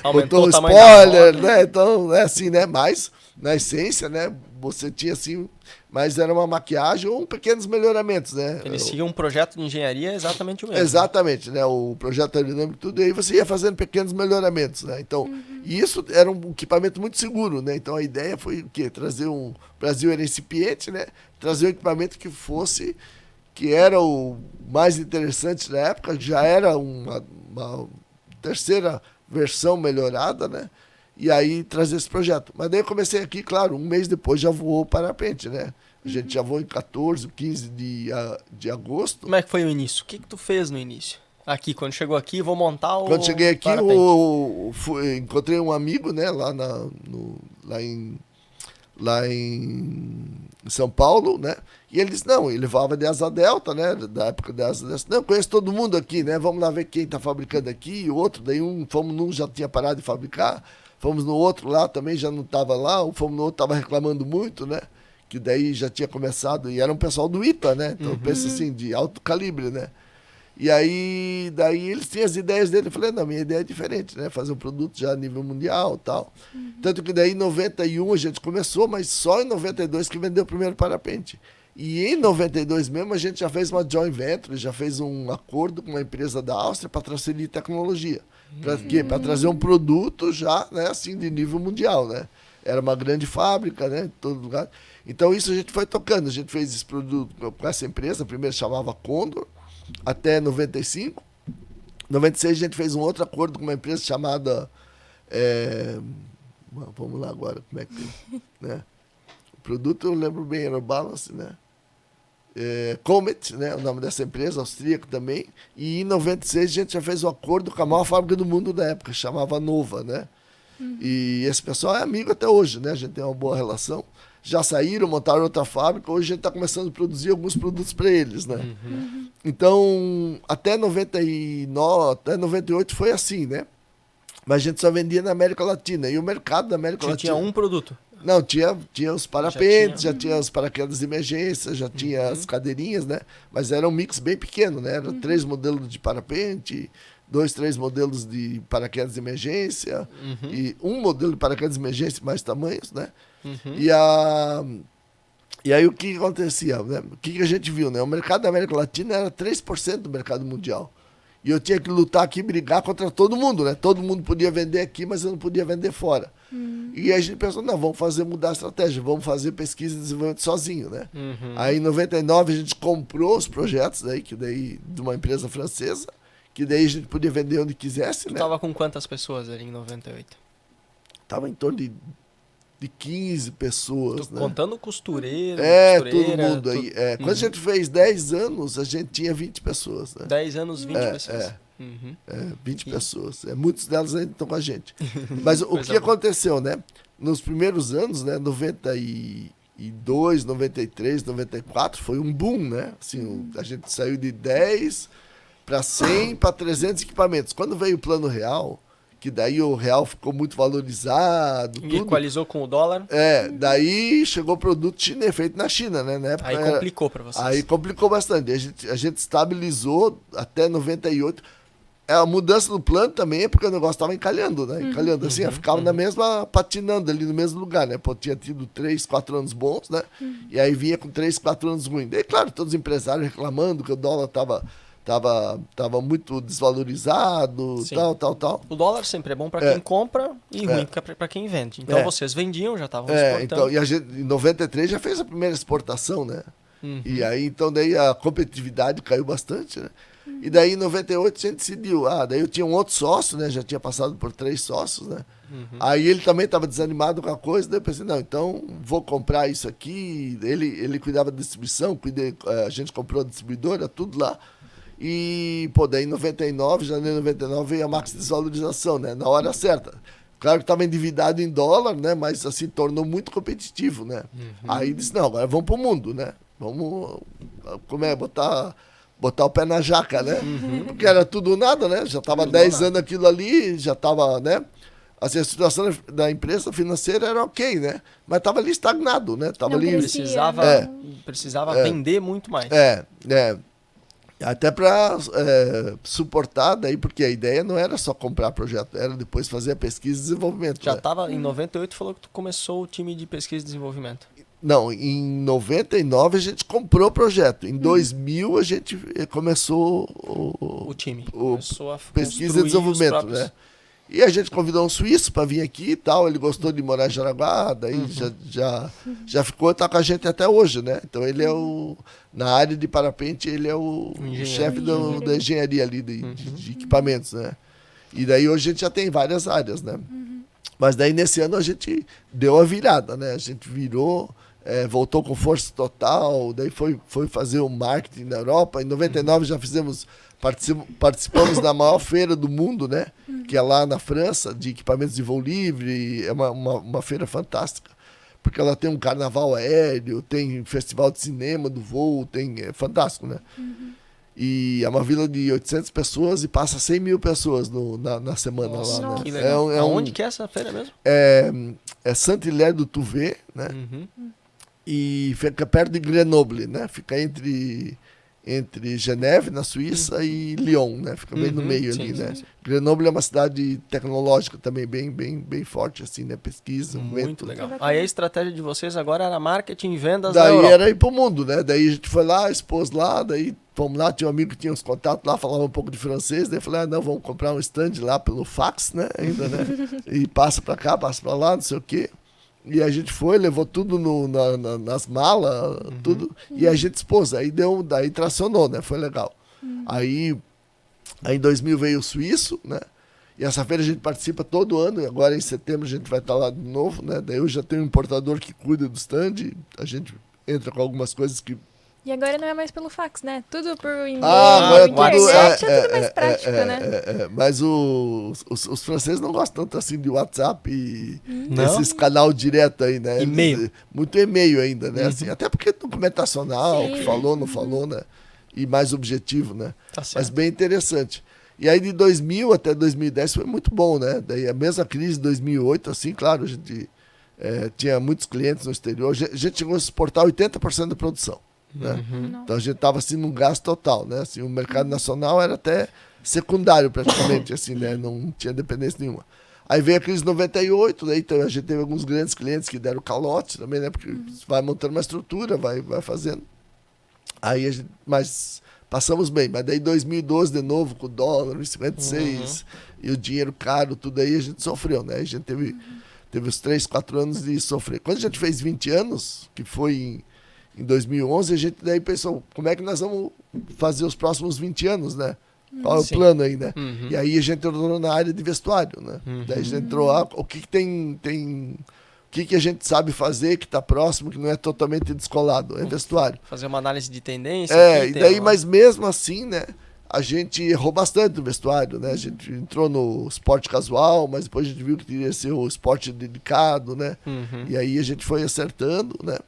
Aumentou o tamanho spoiler, da roda. né? Então, é assim, né? Mas, na essência, né? Você tinha assim, mas era uma maquiagem ou pequenos melhoramentos, né? Eles seguiam um projeto de engenharia exatamente o mesmo. Exatamente, né? O projeto aerodinâmico, tudo, e aí você ia fazendo pequenos melhoramentos, né? Então, e isso era um equipamento muito seguro, né? Então a ideia foi o quê? Trazer o Brasil era incipiente, né? Trazer um equipamento que era o mais interessante na época, já era uma terceira versão melhorada, né? E aí trazer esse projeto. Mas daí eu comecei aqui, claro, um mês depois já voou o parapente, né? A gente já voou em 14, 15 de agosto. Como é que foi o início? O que tu fez no início? Aqui, quando chegou aqui, vou montar o Quando cheguei aqui, parapente. encontrei um amigo, né? Lá em São Paulo, né? E ele disse, não, ele voava de asa delta, né? Da época da asa delta. Não, conheço todo mundo aqui, né? Vamos lá ver quem está fabricando aqui. E o outro, daí fomos num, já tinha parado de fabricar. Fomos no outro lá, também já não estava lá. Fomos no outro, estava reclamando muito, né? Que daí já tinha começado. E era um pessoal do ITA, né? Então, pensa assim, de alto calibre, né? E aí, daí eles tinham as ideias dele. Eu falei, não, minha ideia é diferente, né? Fazer um produto já a nível mundial e tal. Tanto que daí em 91 a gente começou, mas só em 92 que vendeu o primeiro parapente. E em 92 mesmo a gente já fez uma joint venture, já fez um acordo com uma empresa da Áustria para transferir tecnologia. Para quê? Para trazer um produto já, né, assim, de nível mundial, né? Era uma grande fábrica, né, em todo lugar. Então isso a gente foi tocando. A gente fez esse produto com essa empresa, a primeira chamava Condor, até 95. 96 a gente fez um outro acordo com uma empresa chamada... vamos lá agora, como é que... né? O produto eu lembro bem, era o Balance, né? Comet, né, o nome dessa empresa, austríaco também, e em 96 a gente já fez um acordo com a maior fábrica do mundo da época, chamava Nova, né? E esse pessoal é amigo até hoje, né? A gente tem uma boa relação. Já saíram, montaram outra fábrica, hoje a gente está começando a produzir alguns produtos para eles, né? Então, até 99, até 98 foi assim, né? Mas a gente só vendia na América Latina, e o mercado da América Latina... Tinha um produto. Não, tinha os parapentes, já tinha os paraquedas de emergência, já tinha as cadeirinhas, né? Mas era um mix bem pequeno, né? Era 3 modelos de parapente, 2, 3 modelos de paraquedas de emergência, e um modelo de paraquedas de emergência mais tamanhos, né? E aí o que acontecia, né? O que a gente viu, né? O mercado da América Latina era 3% do mercado mundial. E eu tinha que lutar aqui, brigar contra todo mundo, né? Todo mundo podia vender aqui, mas eu não podia vender fora. E aí a gente pensou, não, vamos mudar a estratégia, vamos fazer pesquisa e desenvolvimento sozinho, né? Aí em 99 a gente comprou os projetos de uma empresa francesa, que daí a gente podia vender onde quisesse, Tu né? tava com quantas pessoas ali em 98? Tava em torno de 15 pessoas, né? Contando costureiro, todo mundo aí. Quando a gente fez 10 anos, a gente tinha 20 pessoas, né? 10 anos, 20 pessoas. 20 pessoas. Muitas delas ainda estão com a gente. Mas o que aconteceu, né? Nos primeiros anos, né? 92, 93, 94, foi um boom, né? Assim, a gente saiu de 10 para 100 para 300 equipamentos. Quando veio o Plano Real, que daí o real ficou muito valorizado. E equalizou com o dólar. Daí chegou o produto chinês, feito na China, né? Na época aí complicou para vocês. Aí complicou bastante. A gente estabilizou até 98. A mudança do plano também é porque o negócio estava encalhando, né? Encalhando assim, ficava na mesma, patinando ali no mesmo lugar, né? Pô, tinha tido 3, 4 anos bons, né? E aí vinha com 3, 4 anos ruins. Daí, claro, todos os empresários reclamando que o dólar estava muito desvalorizado, Sim. tal. O dólar sempre é bom para quem compra e ruim para quem vende. Então vocês vendiam, já estavam exportando. Então, e a gente, em 93 já fez a primeira exportação, né? E aí, então, daí a competitividade caiu bastante, né? E daí, em 98, a gente decidiu. Daí eu tinha um outro sócio, né? Já tinha passado por 3 sócios, né? Aí ele também estava desanimado com a coisa, daí eu pensei, não, então vou comprar isso aqui. Ele cuidava da distribuição, a gente comprou a distribuidora, tudo lá. E, pô, daí em 99, janeiro de 99, veio a max desvalorização, né? Na hora certa. Claro que estava endividado em dólar, né? Mas, assim, tornou muito competitivo, né? Aí disse, não, agora vamos pro mundo, né? Vamos, botar o pé na jaca, né? Porque era tudo ou nada, né? Já estava 10 anos aquilo ali, já estava, né? Assim, a situação da empresa financeira era ok, né? Mas estava ali estagnado, né? Tava Não ali... Precisava vender muito mais. Até para suportar daí, porque a ideia não era só comprar projeto, era depois fazer a pesquisa e desenvolvimento. Já estava, em 98, falou que tu começou o time de pesquisa e desenvolvimento. Não, em 99 a gente comprou o projeto. Em 2000 a gente começou o time. Começou a pesquisa e desenvolvimento, né? E a gente convidou um suíço para vir aqui e tal. Ele gostou de morar em Jaraguá, daí já ficou, tá com a gente até hoje, né? Então ele é na área de parapente, ele é o chefe da engenharia ali de equipamentos, né? E daí hoje a gente já tem várias áreas, né? Mas daí nesse ano a gente deu a virada, né? A gente virou, voltou com força total, daí foi fazer o marketing na Europa. Em 99 já participamos da maior feira do mundo, né? Que é lá na França, de equipamentos de voo livre. É uma feira fantástica, porque ela tem um carnaval aéreo, tem festival de cinema do voo, é fantástico, né? E é uma vila de 800 pessoas e passa 100 mil pessoas na semana. Nossa, lá, né? Que legal. Aonde que é essa feira mesmo? É Saint-Hilaire-du-Touvet, né? E fica perto de Grenoble, né? Fica entre Geneve, na Suíça, e Lyon, né? Fica bem no meio ali, né? Sim. Grenoble é uma cidade tecnológica também bem forte, assim, né? Pesquisa, muito legal. Aí a estratégia de vocês agora era marketing e vendas na Europa. Daí era ir pro mundo, né? Daí a gente foi lá, expôs lá, daí fomos lá, tinha um amigo que tinha uns contatos lá, falava um pouco de francês, daí falei, não, vamos comprar um stand lá pelo fax, né? Ainda, né? E passa pra cá, passa pra lá, não sei o quê. E a gente foi, levou tudo nas malas, tudo, e a gente expôs. Aí tracionou, né? Foi legal. Aí em 2000 veio o suíço, né? E essa feira a gente participa todo ano, e agora em setembro a gente vai estar lá de novo, né? Daí eu já tenho um importador que cuida do stand, a gente entra com algumas coisas que... E agora não é mais pelo fax, né? Tudo por e-mail, agora internet, é tudo mais prático, né? Mas os franceses não gostam tanto assim de WhatsApp e esses canal direto aí, né? E-mail. Muito e-mail ainda, né? Assim, até porque é documentacional, que falou, não falou, né? E mais objetivo, né? Tá certo. Mas bem interessante. E aí de 2000 até 2010 foi muito bom, né? Daí a mesma crise de 2008, assim, claro, a gente tinha muitos clientes no exterior, a gente chegou a exportar 80% da produção. Né? Então a gente estava assim num gasto total, né? Assim, o mercado nacional era até secundário praticamente, assim, né? Não tinha dependência nenhuma. Aí veio a crise de 98, daí então, a gente teve alguns grandes clientes que deram calote também, né? Porque vai montando uma estrutura, vai fazendo. Aí mas passamos bem, mas daí 2012 de novo com o dólar, 56 e o dinheiro caro, tudo aí a gente sofreu, né? A gente teve os 3, 4 anos de sofrer. Quando a gente fez 20 anos, que foi em 2011, a gente daí pensou, como é que nós vamos fazer os próximos 20 anos, né? Qual é o plano aí, né? E aí a gente entrou na área de vestuário, né? Daí a gente entrou, o que tem... O que a gente sabe fazer que está próximo, que não é totalmente descolado, é vestuário. Fazer uma análise de tendência. E daí, mas mesmo assim, né? A gente errou bastante no vestuário, né? A gente entrou no esporte casual, mas depois a gente viu que teria que ser o esporte dedicado, né? E aí a gente foi acertando, né?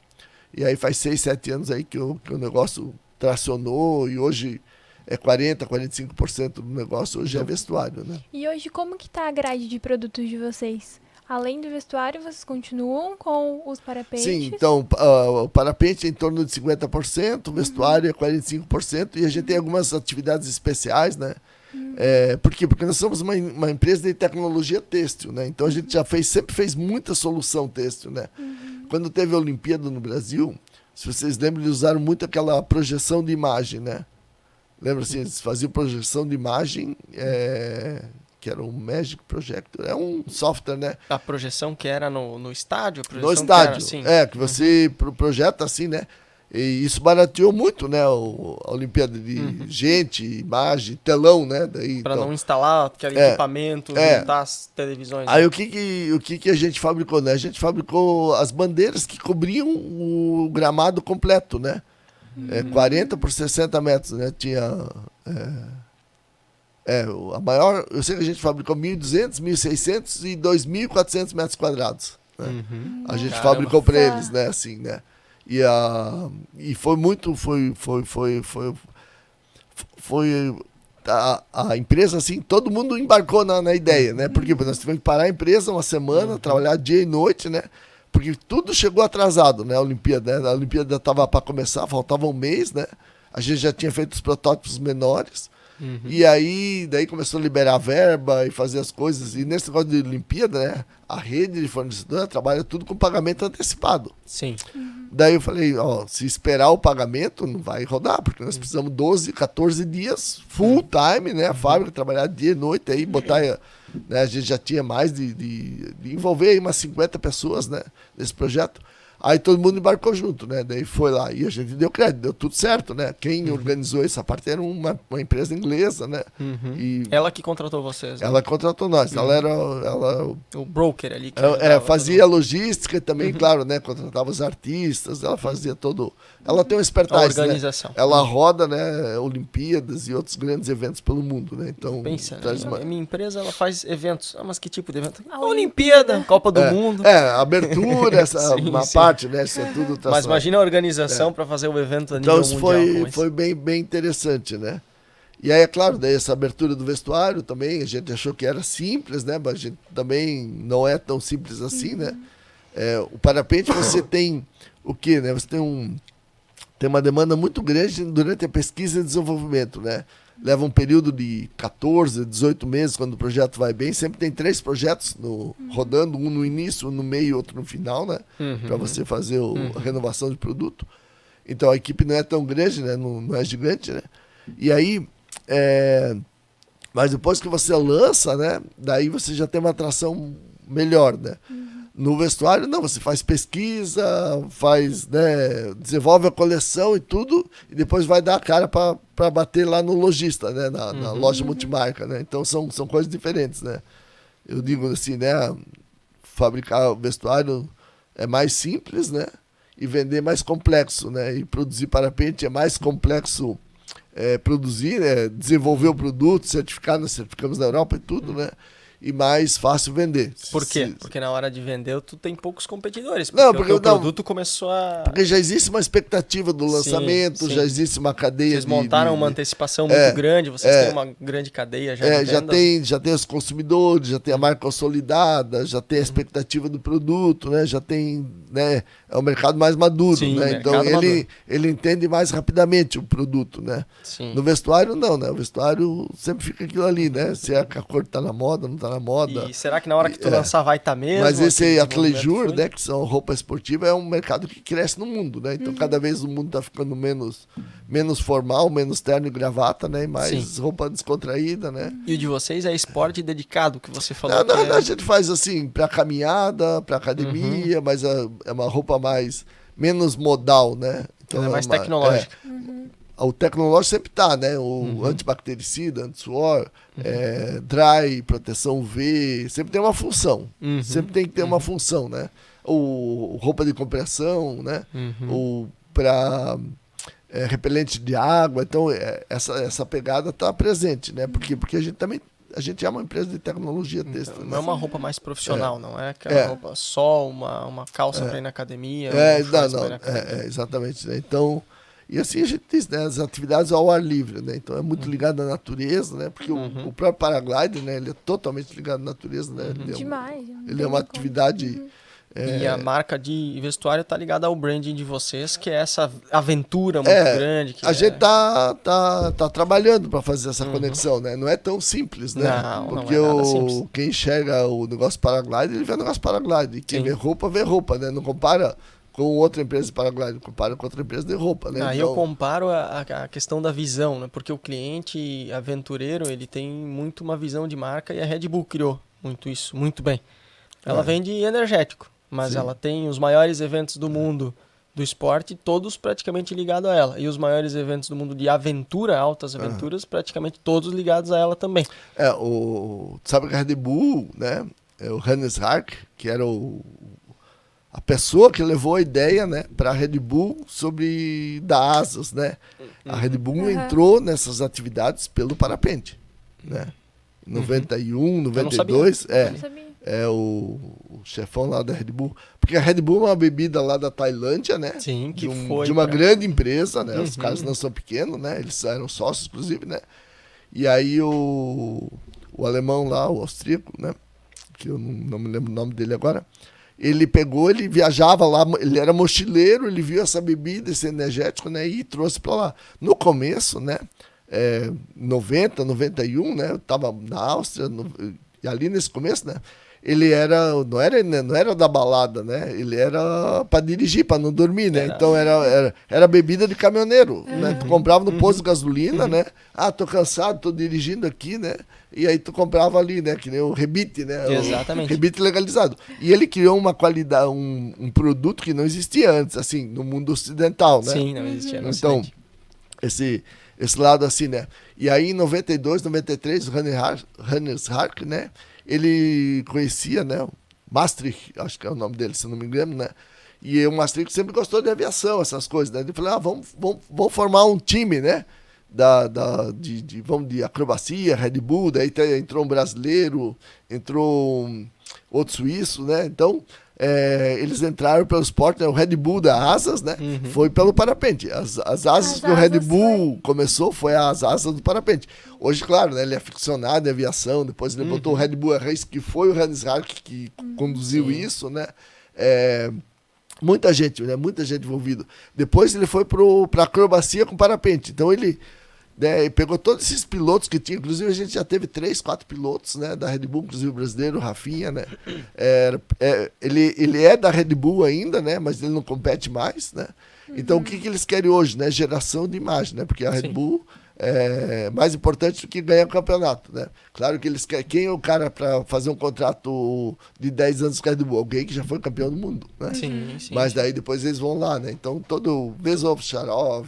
E aí faz 6, 7 anos aí que o negócio tracionou e hoje é 40%, 45% do negócio hoje é vestuário, né? E hoje como que tá a grade de produtos de vocês? Além do vestuário, vocês continuam com os parapentes? Sim, então o parapente é em torno de 50%, o vestuário é 45% e a gente tem algumas atividades especiais, né? Por quê? Porque nós somos uma empresa de tecnologia têxtil, né? Então a gente sempre fez muita solução têxtil, né? Quando teve a Olimpíada no Brasil, se vocês lembram, eles usaram muito aquela projeção de imagem, né? Lembra assim, eles faziam projeção de imagem, que era um Magic Projector, é um software, né? A projeção que era no estádio? No estádio, assim. que você projeta assim, né? E isso barateou muito, né? A Olimpíada de gente, imagem, telão, né? Daí, Para então, não instalar aquele equipamento, juntar as televisões. Aí né? o que a gente fabricou, né? A gente fabricou as bandeiras que cobriam o gramado completo, né? 40 por 60 metros, né? Tinha... a maior... Eu sei que a gente fabricou 1.200, 1.600 e 2.400 metros quadrados. Né? A gente Caramba. fabricou para eles, né? Assim, né? E foi muito... Foi a empresa, assim, todo mundo embarcou na ideia, né? Porque nós tivemos que parar a empresa uma semana, trabalhar dia e noite, né? Porque tudo chegou atrasado, né? A Olimpíada, né? A Olimpíada estava para começar, faltava um mês, né? A gente já tinha feito os protótipos menores. E aí, daí começou a liberar verba e fazer as coisas. E nesse negócio de Olimpíada, né? A rede de fornecedora trabalha tudo com pagamento antecipado. Sim. Daí eu falei, ó, se esperar o pagamento, não vai rodar, porque nós precisamos 12, 14 dias full time, né? A fábrica trabalhar dia e noite aí, botar, né? A gente já tinha mais de envolver aí umas 50 pessoas, né? Nesse projeto. Aí todo mundo embarcou junto, né? Daí foi lá e a gente deu crédito, deu tudo certo, né? Quem organizou essa parte era uma empresa inglesa, né? E Ela que contratou vocês. Né? ela contratou nós. Ela O broker ali. Que fazia a logística e também, claro, né? Contratava os artistas, ela fazia todo... Ela tem uma a expertise, organização. né? Ela roda, né? Olimpíadas e outros grandes eventos pelo mundo, né? Então, Pensa, traz né? uma... A minha empresa ela faz eventos. Ah, mas que tipo de evento? A A Olimpíada, Copa do Mundo. Abertura, Sim, uma sim. parte, né? Isso é tudo Mas imagina a organização para fazer o evento a nível Então isso mundial. foi bem interessante, né? E aí, é claro, daí essa abertura do vestuário também, a gente achou que era simples, né? Mas a gente também não é tão simples assim, né? O parapente você tem o quê, né? Você tem uma demanda muito grande durante a pesquisa e desenvolvimento, né? Leva um período de 14, 18 meses quando o projeto vai bem. Sempre tem 3 projetos rodando, um no início, um no meio e outro no final, né? Para você fazer a renovação de produto. Então a equipe não é tão grande, né? Não é gigante, né? E aí, mas depois que você lança, né? Daí você já tem uma atração melhor, né? No vestuário, não, você faz pesquisa, né, desenvolve a coleção e tudo, e depois vai dar a cara para bater lá no lojista, né, na loja multimarca, né? Então são coisas diferentes, né? Eu digo assim, né, fabricar o vestuário é mais simples, né? E vender é mais complexo, né? E produzir parapente é mais complexo produzir, né? Desenvolver o produto, nós certificamos na Europa e tudo, né? E mais fácil vender. Por quê? Porque na hora de vender tu tem poucos competidores. Porque o teu produto começou a... Porque já existe uma expectativa do lançamento, sim. Já existe uma cadeia. Vocês montaram uma antecipação muito grande, vocês têm uma grande cadeia já de vendas. Já tem os consumidores, já tem a marca consolidada, já tem a expectativa do produto, né? Já tem, né? É um mercado mais maduro, Sim, né? Então ele entende mais rapidamente o produto, né? Sim. No vestuário não, né? O vestuário sempre fica aquilo ali, né? Se a cor tá na moda, não tá na moda. E será que na hora que tu lançar vai estar mesmo? Mas esse athleisure, né, né, que são roupa esportiva, é um mercado que cresce no mundo, né? Então cada vez o mundo está ficando menos formal, menos terno e gravata, né? E mais roupa descontraída, né? E o de vocês é esporte dedicado, que você falou. Não, a gente faz assim, para caminhada, para academia, mas é uma roupa menos modal, né? Então é mais tecnológica. O tecnológico sempre está, né? O antibactericida, anti-suor, dry, proteção UV, sempre tem uma função. Sempre tem que ter uma função, né? O roupa de compressão, né? Ou para repelente de água. Então, essa pegada está presente, né? Porque a gente é uma empresa de tecnologia têxtil. Então, né? não é uma roupa mais profissional, não é aquela roupa só uma calça para ir na academia. Exatamente. Né? Então, e assim a gente diz, né? As atividades ao ar livre, né? Então é muito ligado à natureza, né? Porque o próprio paraglider, né? Ele é totalmente ligado à natureza, né? Demais. Ele é uma atividade... E a marca de vestuário está ligada ao branding de vocês, que é essa aventura muito grande. A gente tá trabalhando para fazer essa conexão, né? Não é tão simples, né? Porque não é nada simples. Quem enxerga o negócio paraglider, ele vê o negócio paraglider. E quem vê roupa, né? Não compara com outra empresa de paraglider, compara com outra empresa de roupa, né? Aí eu comparo a questão da visão, né? Porque o cliente aventureiro, ele tem muito uma visão de marca e a Red Bull criou muito isso, muito bem. Ela vende energético. Mas ela tem os maiores eventos do mundo do esporte, todos praticamente ligados a ela. E os maiores eventos do mundo de aventura, altas aventuras, praticamente todos ligados a ela também. Sabe que a Red Bull, né? O Hannes Hark, que era a pessoa que levou a ideia, né, para a Red Bull sobre dar asas, né? A Red Bull entrou nessas atividades pelo parapente, né? Em 91, 92, o chefão lá da Red Bull, porque a Red Bull é uma bebida lá da Tailândia, né? Sim, que de uma grande empresa, né? Os caras não são pequenos, né? Eles eram sócios, inclusive, né? E aí o alemão lá, o austríaco, né? Que eu não me lembro o nome dele agora, ele viajava lá, ele era mochileiro, ele viu essa bebida, esse energético, né? E trouxe para lá. No começo, né? 90, 91, né? Eu tava na Áustria, e ali nesse começo, né? Ele não era da balada, né? Ele era para dirigir, para não dormir, né? Então era bebida de caminhoneiro, né? Tu comprava no posto de gasolina, né? Ah, tô cansado, tô dirigindo aqui, né? E aí tu comprava ali, né? Que nem o Rebite, né? Exatamente. O Rebite legalizado. E ele criou uma qualidade, um produto que não existia antes, assim, no mundo ocidental, né? Sim, não existia no Então, Ocidente. esse lado assim, né? E aí em 92, 93, o Hannes Hark, né? Ele conhecia, né? O Maastricht, acho que é o nome dele, se não me engano, né? E o Maastricht sempre gostou de aviação, essas coisas, né? Ele falou, vamos formar um time, né? De acrobacia, Red Bull, daí entrou um brasileiro, entrou outro suíço, né? Então, eles entraram pelo esporte, né? O Red Bull da asas, né? Foi pelo parapente. As asas que o Red Bull começou foi as asas do parapente. Hoje, claro, né? Ele é aficionado em aviação, depois ele botou o Red Bull Race, que foi o Hannes Hark que conduziu isso, né? Muita gente envolvida. Depois ele foi para acrobacia com parapente. Então ele pegou todos esses pilotos que tinha, inclusive a gente já teve 3, 4 pilotos, né, da Red Bull, inclusive o brasileiro, o Rafinha, né? Ele é da Red Bull ainda, né, mas ele não compete mais, né? Então o que eles querem hoje, né? Geração de imagem, né? Porque a Red Bull é mais importante do que ganhar o campeonato, né? Claro que eles querem. Quem é o cara para fazer um contrato de 10 anos com a Red Bull? Alguém que já foi campeão do mundo, né? Sim. Mas daí depois eles vão lá, né? Então todo Vesov, Sharov,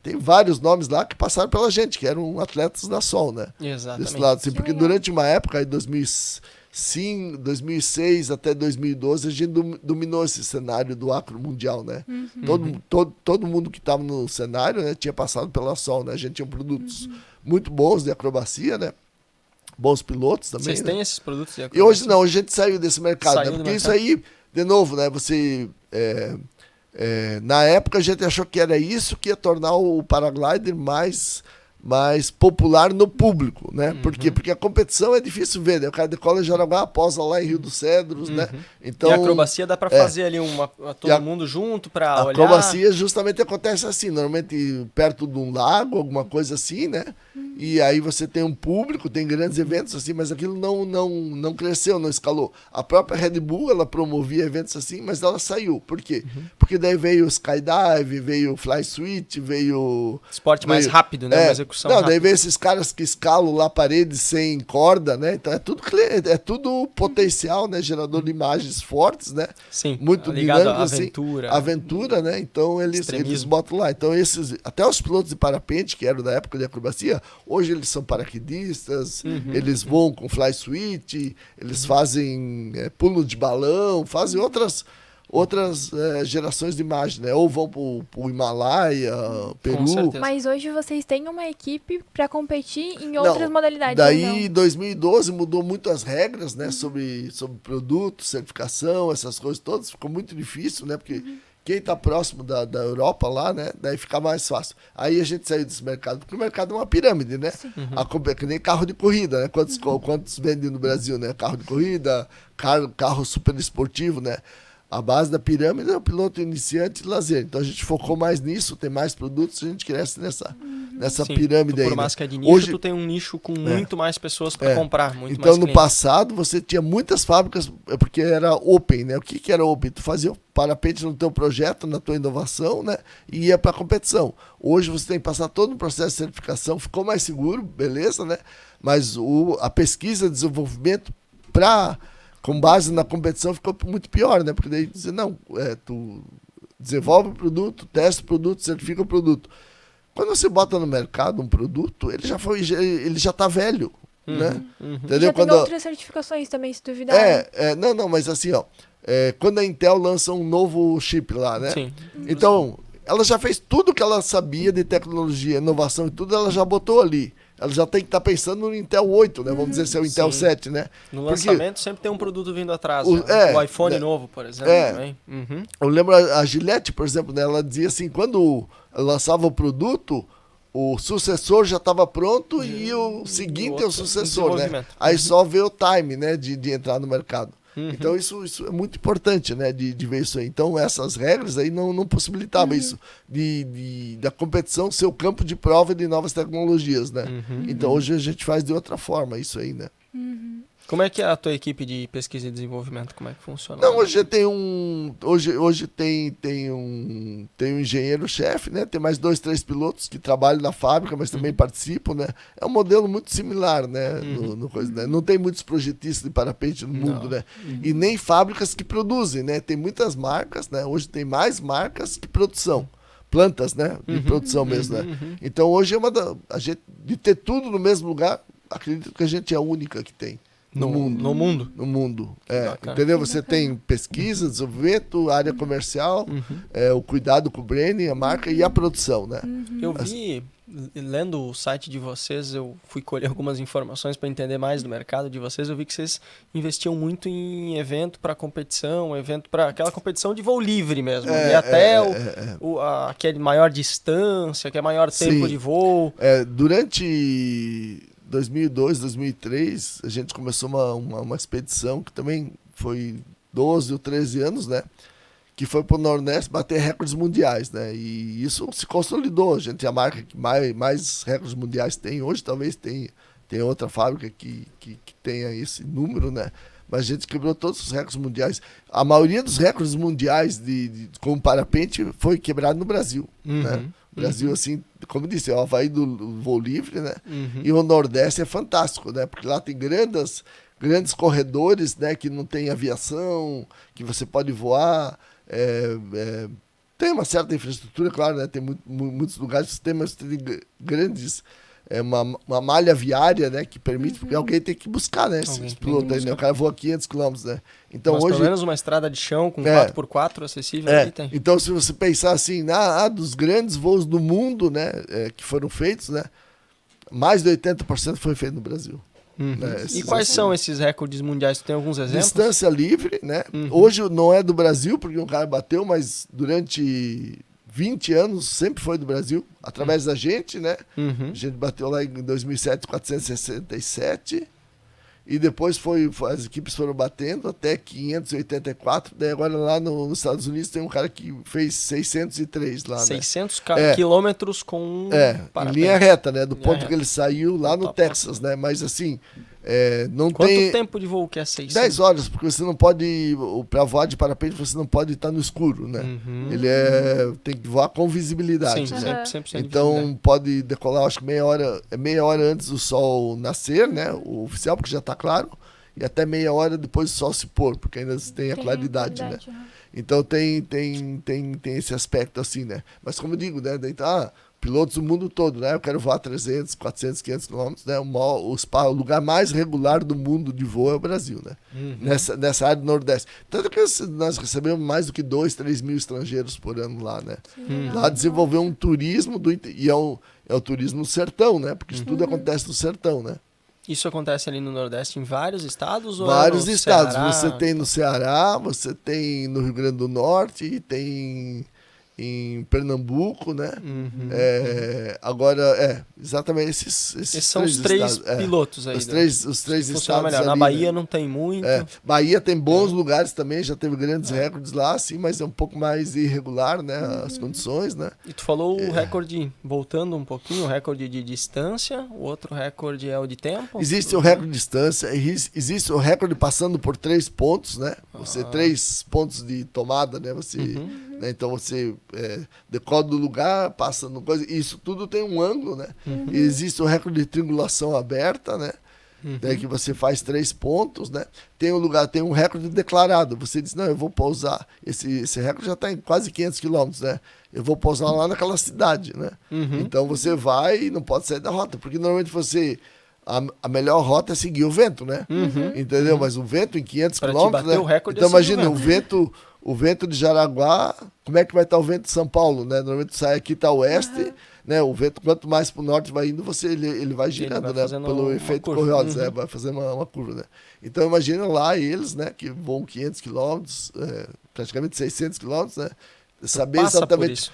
tem vários nomes lá que passaram pela gente, que eram atletas da Sol, né? Exatamente. Desse lado, assim, porque durante uma época, em 2006 até 2012, a gente dominou esse cenário do acro mundial, né? Todo mundo que estava no cenário, né, tinha passado pela Sol, né? A gente tinha produtos muito bons de acrobacia, né? Bons pilotos também. Vocês né? têm esses produtos de E acrobacia? hoje não, a gente saiu desse mercado, né? Porque isso aí, de novo, né? Na época a gente achou que era isso que ia tornar o paraglider mais popular no público, né? Por quê? Porque a competição é difícil ver, né? O cara decola em Jaraguá, posa lá em Rio dos Cedros, né? Então, e a acrobacia dá para fazer ali todo mundo junto para olhar? A acrobacia justamente acontece assim, normalmente perto de um lago, alguma coisa assim, né? E aí você tem um público, tem grandes eventos assim, mas aquilo não cresceu, não escalou. A própria Red Bull, ela promovia eventos assim, mas ela saiu. Por quê? Porque daí veio o Skydive, veio o Fly Suite, veio... Esporte mais rápido, né? Uma execução rápida. Daí veio esses caras que escalam lá paredes sem corda, né? Então é tudo potencial, né? Gerador de imagens fortes, né? Sim, muito ligado dinâmico, à assim. aventura. Aventura, né? Então eles botam lá. Então até os pilotos de parapente, que eram da época de acrobacia, hoje eles são paraquedistas, eles voam com fly suite, eles fazem pulo de balão, fazem outras gerações de imagem, né? Ou vão pro Himalaia, Peru. Mas hoje vocês têm uma equipe para competir em outras modalidades. Daí, em 2012, mudou muito as regras, né? Sobre produto, certificação, essas coisas todas. Ficou muito difícil, né? Porque quem está próximo da Europa lá, né? Daí fica mais fácil. Aí a gente saiu desse mercado, porque o mercado é uma pirâmide, né? Que nem carro de corrida, né? Quantos vendem no Brasil, né? Carro de corrida, carro super esportivo, né? A base da pirâmide é o piloto iniciante e lazer. Então a gente focou mais nisso, tem mais produtos, a gente cresce nessa pirâmide aí. Por mais né? que é de nicho, hoje, tu tem um nicho com muito mais pessoas para comprar, muito então, mais no passado, você tinha muitas fábricas, porque era open, né? O que era open? Tu fazia o parapente no teu projeto, na tua inovação, né? E ia para a competição. Hoje você tem que passar todo o processo de certificação, ficou mais seguro, beleza, né? Mas a pesquisa e desenvolvimento com base na competição ficou muito pior, né? Porque daí dizer, não, desenvolve o produto, testa o produto, certifica o produto. Quando você bota no mercado um produto, ele já tá velho, né? Entendeu? Já tem outras certificações também, se duvidar. Mas assim, ó, quando a Intel lança um novo chip lá, né? Sim. Então, ela já fez tudo que ela sabia de tecnologia, inovação e tudo, ela já botou ali. Ela já tem que estar pensando no Intel 8, né? Vamos dizer se é o Intel 7, né? No lançamento sempre tem um produto vindo atrás. O- né? é, O iPhone né? novo, por exemplo. É. Também. Uhum. Eu lembro a Gillette, por exemplo, né? Ela dizia assim, quando ela lançava o produto, o sucessor já estava pronto e o seguinte é o sucessor, né? desenvolvimento. Aí só vê o time, né? De entrar no mercado. Então isso é muito importante, né? De ver isso aí. Então essas regras aí não possibilitavam isso da competição ser o campo de prova de novas tecnologias, né? Então hoje a gente faz de outra forma isso aí, né? Como é que é a tua equipe de pesquisa e desenvolvimento? Como é que funciona? Não, hoje tem hoje tem um engenheiro-chefe, né? Tem mais 2, 3 pilotos que trabalham na fábrica, mas também participam, né? É um modelo muito similar, né? No coisa, né? Não tem muitos projetistas de parapente no mundo, né? E nem fábricas que produzem, né? Tem muitas marcas, né? Hoje tem mais marcas que produção. Plantas, né? De produção mesmo, né? Então hoje a gente, de ter tudo no mesmo lugar, acredito que a gente é a única que tem. No mundo. No mundo? Bacana. Entendeu? Você tem pesquisa, desenvolvimento, área comercial, o cuidado com o branding, a marca e a produção, né? Eu vi, lendo o site de vocês, eu fui colher algumas informações para entender mais do mercado de vocês. Eu vi que vocês investiam muito em evento para competição, evento para aquela competição de voo livre mesmo. E até que é de maior distância, que é maior tempo de voo. Durante 2002, 2003, a gente começou uma expedição que também foi 12 ou 13 anos, né? Que foi para o Nordeste bater recordes mundiais, né? E isso se consolidou. A gente é a marca que mais recordes mundiais tem. Hoje talvez tenha outra fábrica que tenha esse número, né? Mas a gente quebrou todos os recordes mundiais. A maioria dos recordes mundiais com parapente foi quebrado no Brasil, né? O Brasil, assim, como eu disse, é o Havaí do voo livre, né? E o Nordeste é fantástico, né? Porque lá tem grandes corredores, né? Que não tem aviação, que você pode voar. Tem uma certa infraestrutura, claro, né? Tem muitos lugares que tem, mas tem grandes... uma malha viária, né, que permite, porque alguém tem que buscar, né, esse piloto aí, né, o cara voa 500 km, né. Então mas hoje pelo menos uma estrada de chão com 4x4 acessível aí tem. Então se você pensar assim, dos grandes voos do mundo, né, que foram feitos, né, mais de 80% foi feito no Brasil. Né, E quais são esses recordes mundiais? Tu tem alguns exemplos? Distância livre, né, hoje não é do Brasil, porque um cara bateu, mas durante 20 anos sempre foi do Brasil, através da gente, né? A gente bateu lá em 2007, 467. E depois as equipes foram batendo até 584. Daí agora lá nos Estados Unidos tem um cara que fez 603 lá, 600 quilômetros com em linha reta, né? Do ponto que ele saiu lá no Texas, né? Mas assim, não Quanto tem... tempo de voo que é 600? 10 horas, porque você não pode... Para voar de parapente, você não pode estar no escuro, né? Ele tem que voar com visibilidade, Sim, né? 100% Então pode decolar, acho que meia hora antes do sol nascer, né? O oficial, porque já está claro, e até meia hora depois do sol se pôr, porque ainda tem a claridade, né? Então tem esse aspecto assim, né? Mas como eu digo, né? Daí pilotos do mundo todo, né? Eu quero voar 300, 400, 500 quilômetros, né? O lugar mais regular do mundo de voo é o Brasil, né? Nessa área do Nordeste. Tanto que nós recebemos mais do que 2, 3 mil estrangeiros por ano lá, né? Lá desenvolveu um turismo e é o turismo no sertão, né? Porque isso tudo acontece no sertão, né? Isso acontece ali no Nordeste em vários estados? Vários ou estados. Ceará? Você tem no Ceará, você tem no Rio Grande do Norte e tem em Pernambuco, né? Agora, exatamente esses são os três pilotos aí. Os três estados melhor. Na Bahia não tem muito. Bahia tem bons lugares também, já teve grandes recordes lá, sim, mas é um pouco mais irregular, né? As condições, né? E tu falou o recorde, voltando um pouquinho, o recorde de distância, o outro recorde é o de tempo? Existe o recorde de distância, existe o recorde passando por 3 pontos, né? 3 pontos de tomada, né? Né? Então você decola do lugar, passa no coisa. Isso tudo tem um ângulo, né? E existe o recorde de triangulação aberta, né? né, que você faz 3 pontos, né? Tem um recorde declarado. Você diz, não, eu vou pousar. Esse recorde já está em quase 500 quilômetros, né? Eu vou pousar lá naquela cidade, né? Então você vai e não pode sair da rota, porque normalmente a melhor rota é seguir o vento, né? Entendeu? Mas o vento em 500 Pra te quilômetros, bater né? o recorde, Então é seguir imagina, o o vento de Jaraguá, como é que vai estar o vento de São Paulo, né? Normalmente sai aqui, está oeste, né? O vento, quanto mais para o norte vai indo, ele vai girando, vai né? fazendo Pelo uma efeito curva. Coriolis, vai fazendo uma curva, né? Então imagina lá eles, né? Que voam 500 quilômetros, praticamente 600 quilômetros, né? Saber passa por exatamente. isso.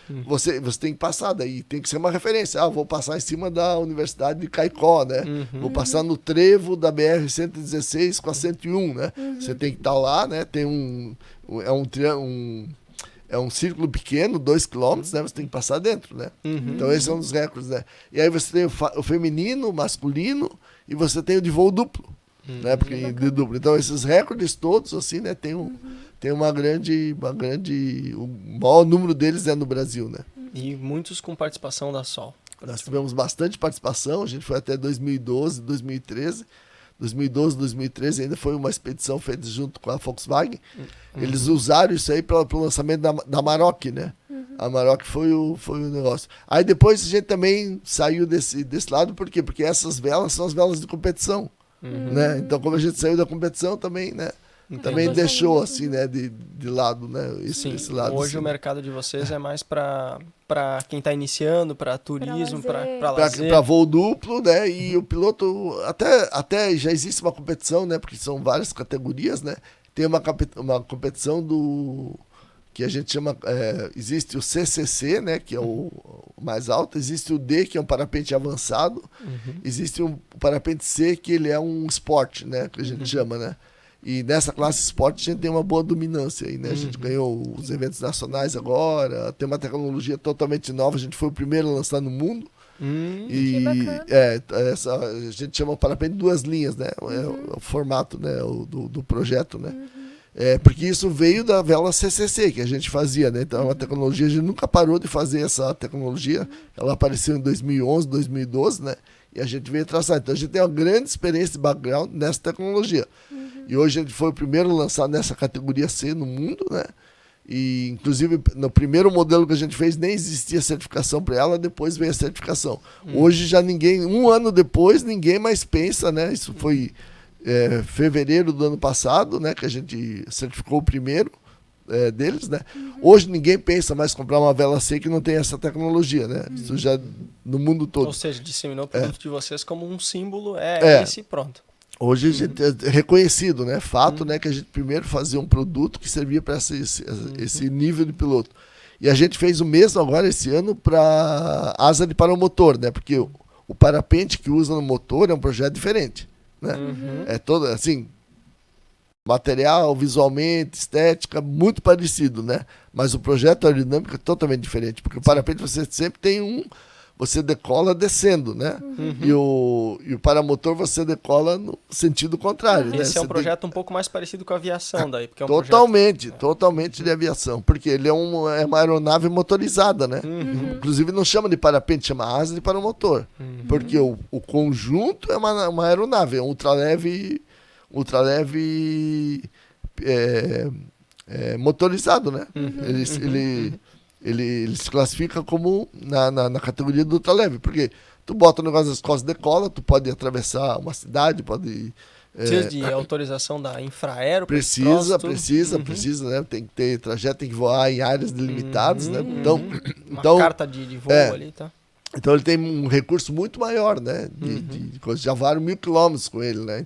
Você tem que passar, daí tem que ser uma referência. Vou passar em cima da Universidade de Caicó, né? Vou passar no trevo da BR-116 com a 101, né? Você tem que estar lá, né? Tem é um círculo pequeno, 2 quilômetros, né? Você tem que passar dentro, né? Então esse é um dos recordes, né? E aí você tem o feminino, o masculino e você tem o de voo duplo, né? Porque de duplo. Então esses recordes todos, assim, né? Tem uma grande, o maior número deles é no Brasil, né? E muitos com participação da Sol. Nós tivemos bastante participação, a gente foi até 2012, 2013. 2012, 2013 ainda foi uma expedição feita junto com a Volkswagen. Eles usaram isso aí para o lançamento da Amarok, né? A Amarok foi o negócio. Aí depois a gente também saiu desse lado, por quê? Porque essas velas são as velas de competição, né? Então como a gente saiu da competição também, né? Também deixou assim, né, de lado, né, esse lado. Hoje assim, o mercado de vocês é mais para quem está iniciando, para turismo, para lazer. Para voo duplo, né, e o piloto, até já existe uma competição, né, porque são várias categorias, né, tem uma competição que a gente chama, existe o CCC, né, que é o mais alto, existe o D, que é um parapente avançado, existe um parapente C, que ele é um esporte, né, que a gente chama, né. E nessa classe esporte a gente tem uma boa dominância aí, né? A gente ganhou os eventos nacionais agora, tem uma tecnologia totalmente nova, a gente foi o primeiro a lançar no mundo. Que bacana. A gente chama o parapente 2 linhas, né? É o formato, né? do projeto, né? Porque isso veio da vela CCC que a gente fazia, né? Então é uma tecnologia, a gente nunca parou de fazer essa tecnologia, ela apareceu em 2011, 2012, né? E a gente veio traçar. Então a gente tem uma grande experiência de background nessa tecnologia. E hoje a gente foi o primeiro a lançar nessa categoria C no mundo, né? E inclusive no primeiro modelo que a gente fez nem existia certificação para ela, depois veio a certificação. Hoje já um ano depois, ninguém mais pensa, né? Isso foi fevereiro do ano passado, né? Que a gente certificou o primeiro deles, né? Hoje ninguém pensa mais comprar uma vela C que não tem essa tecnologia, né? Isso já no mundo todo. Ou seja, disseminou o produto de vocês como um símbolo, esse pronto. Hoje a gente é reconhecido, né? Fato, né? Que a gente primeiro fazia um produto que servia para esse nível de piloto. E a gente fez o mesmo agora esse ano para asa de paramotor, né? Porque o parapente que usa no motor é um projeto diferente, né? É todo assim, material, visualmente, estética, muito parecido, né? Mas o projeto aerodinâmico é totalmente diferente, porque o parapente você sempre tem você decola descendo, né? E o paramotor você decola no sentido contrário. Esse né? é um projeto um pouco mais parecido com a aviação daí, porque é um totalmente de aviação, porque ele é uma aeronave motorizada, né? Inclusive não chama de parapente, chama asa de paramotor, porque o conjunto é uma aeronave, é um ultraleve motorizado, né? Ele se classifica como na categoria do ultraleve, porque tu bota o negócio nas costas, decola, tu pode atravessar uma cidade, pode... Precisa de autorização da Infraero? Precisa, né? Tem que ter trajeto, tem que voar em áreas delimitadas, né? Então, carta de voo ali, tá? Então ele tem um recurso muito maior, né? De coisas, já vários 1.000 quilômetros com ele, né?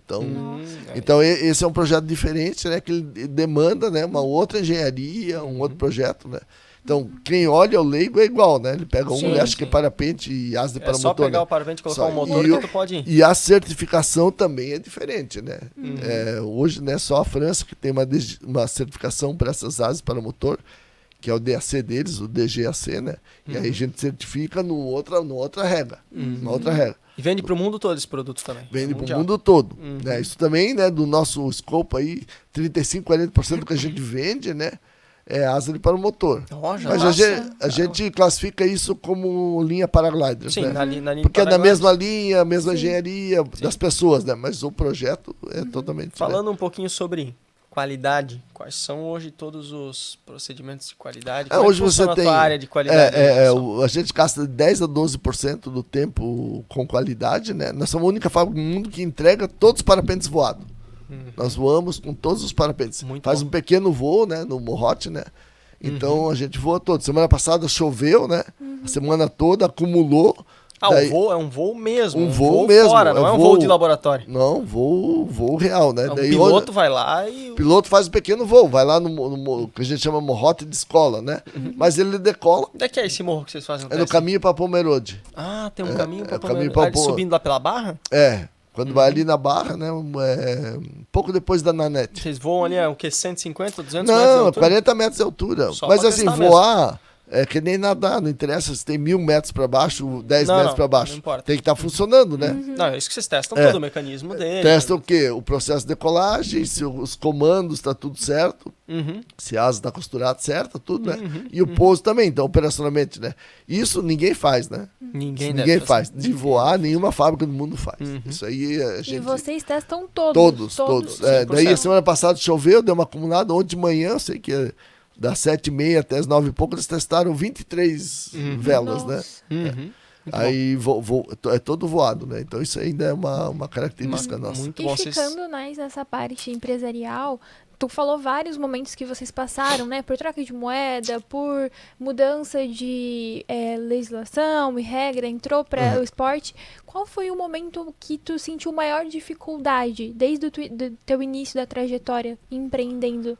Então esse é um projeto diferente, né? Que ele demanda, né? Uma outra engenharia, um outro projeto, né? Então, quem olha o leigo é igual, né? Ele pega acho que é parapente e asa de paramotor. É só pegar, né? O parapente e colocar o motor que tu pode ir. E a certificação também é diferente, né? Hoje, né, só a França que tem uma certificação para essas asas para motor, que é o DAC deles, o DGAC, né? E aí a gente certifica numa outra regra. Uma outra regra. E vende para o mundo todo esse produto também? Vende para o mundo todo. Né? Isso também, né, do nosso escopo aí, 35%, 40% do que a gente vende, né? é asa de paramotor. Já Mas Nossa. a gente classifica isso como linha paragliders, Sim, né? na linha Porque é da Paraguai. mesma linha, mesma Sim. engenharia das pessoas, né? Mas o projeto é totalmente diferente. Falando um pouquinho sobre qualidade, quais são hoje todos os procedimentos de qualidade? Hoje é que você funciona a tem tua área de qualidade? a gente gasta 10 a 12% do tempo com qualidade, né? Nós somos a única fábrica do mundo que entrega todos os parapentes voados. Nós voamos com todos os parapentes. Muito Faz bom. um pequeno voo, né, no Morrote, né? Então a gente voa todo. Semana passada choveu, né? A semana toda acumulou. Ah, daí- o voo é um voo mesmo. Um voo mesmo, fora, é não é um voo- voo de laboratório. Não, voo real, né? O Daí piloto vai lá e... o piloto faz um pequeno voo, vai lá no que a gente chama Morrote de escola, né? Mas ele decola, Onde é que é esse morro que vocês fazem o é no teste? caminho para Pomerode. Ah, tem um caminho pra é o caminho Pomerode. pra Subindo lá pela Barra? Quando vai ali na Barra, né? Um pouco depois da Nanete. Vocês voam ali, o quê? 150, 200 metros de Não, altura? 40 metros de altura. Só Mas pra assim, testar voar é que nem nadar, não interessa se tem 1.000 metros para baixo, 10 Não, metros não, para baixo. não importa. Tem que estar funcionando, né? Não, é isso que vocês testam É. todo o mecanismo dele. Testa o quê? O processo de decolagem, se os comandos está tudo certo, Uhum. se a asa está costurada certa, tudo, né? E o pouso também, então, operacionalmente, né? Isso ninguém faz, né? Ninguém Isso deve ninguém fazer. faz. De voar, nenhuma fábrica do mundo faz. Uhum. Isso aí a gente... E vocês testam todos? Todos. 100%. Daí, semana passada choveu, deu uma acumulada. Ontem de manhã, eu sei que das 7h30 até as 9h e pouco, eles testaram 23 velas, né? Nossa. Uhum. Aí é todo voado, né? Então isso ainda é uma característica nossa. Muito E bom. Vocês... ficando mais nessa parte empresarial, tu falou vários momentos que vocês passaram, né? Por troca de moeda, por mudança de legislação e regra, entrou para o esporte. Qual foi o momento que tu sentiu maior dificuldade desde do teu início da trajetória empreendendo?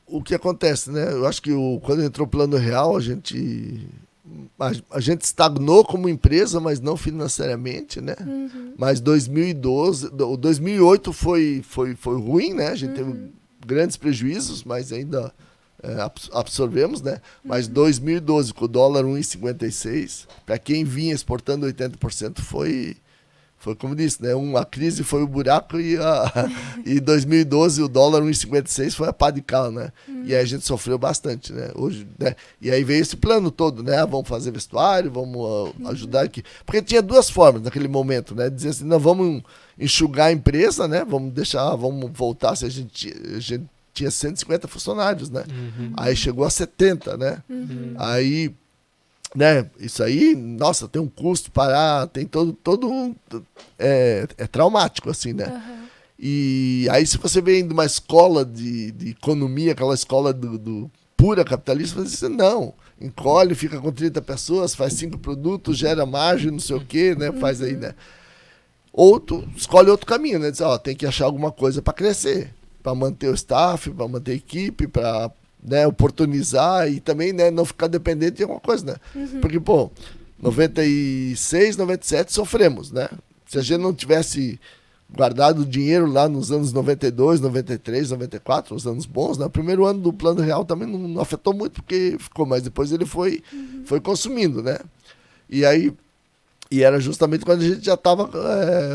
O que acontece, né? Eu acho que quando entrou o Plano Real, a gente estagnou como empresa, mas não financeiramente, né? Mas 2008 foi ruim, né? A gente teve grandes prejuízos, mas ainda absorvemos, né? Mas 2012, com o dólar 1,56, para quem vinha exportando 80%, foi como disse, né? A crise foi o buraco e 2012 o dólar 1,56 foi a pá de cal, né? E aí a gente sofreu bastante, né? Hoje, né? E aí veio esse plano todo, né? Vamos fazer vestuário, vamos ajudar aqui. Porque tinha duas formas naquele momento, né? Dizer assim, não, vamos enxugar a empresa, né? Vamos voltar, se a gente tinha 150 funcionários, né? Aí chegou a 70, né? Aí... né? Isso aí, nossa, tem um custo parar, tem todo um... É traumático, assim, né? E aí, se você vem de uma escola de economia, aquela escola do pura capitalista, você diz, não, encolhe, fica com 30 pessoas, faz 5 produtos, gera margem, não sei o quê, né? Faz aí, né? Ou tu escolhe outro caminho, né? Diz, tem que achar alguma coisa para crescer, para manter o staff, para manter a equipe, para... né, oportunizar e também, né, não ficar dependente de alguma coisa, né? Porque, 96, 97 sofremos, né? Se a gente não tivesse guardado dinheiro lá nos anos 92, 93, 94, os anos bons, né? O primeiro ano do Plano Real também não afetou muito, porque ficou, mas depois ele foi consumindo, né? E aí, era justamente quando a gente já estava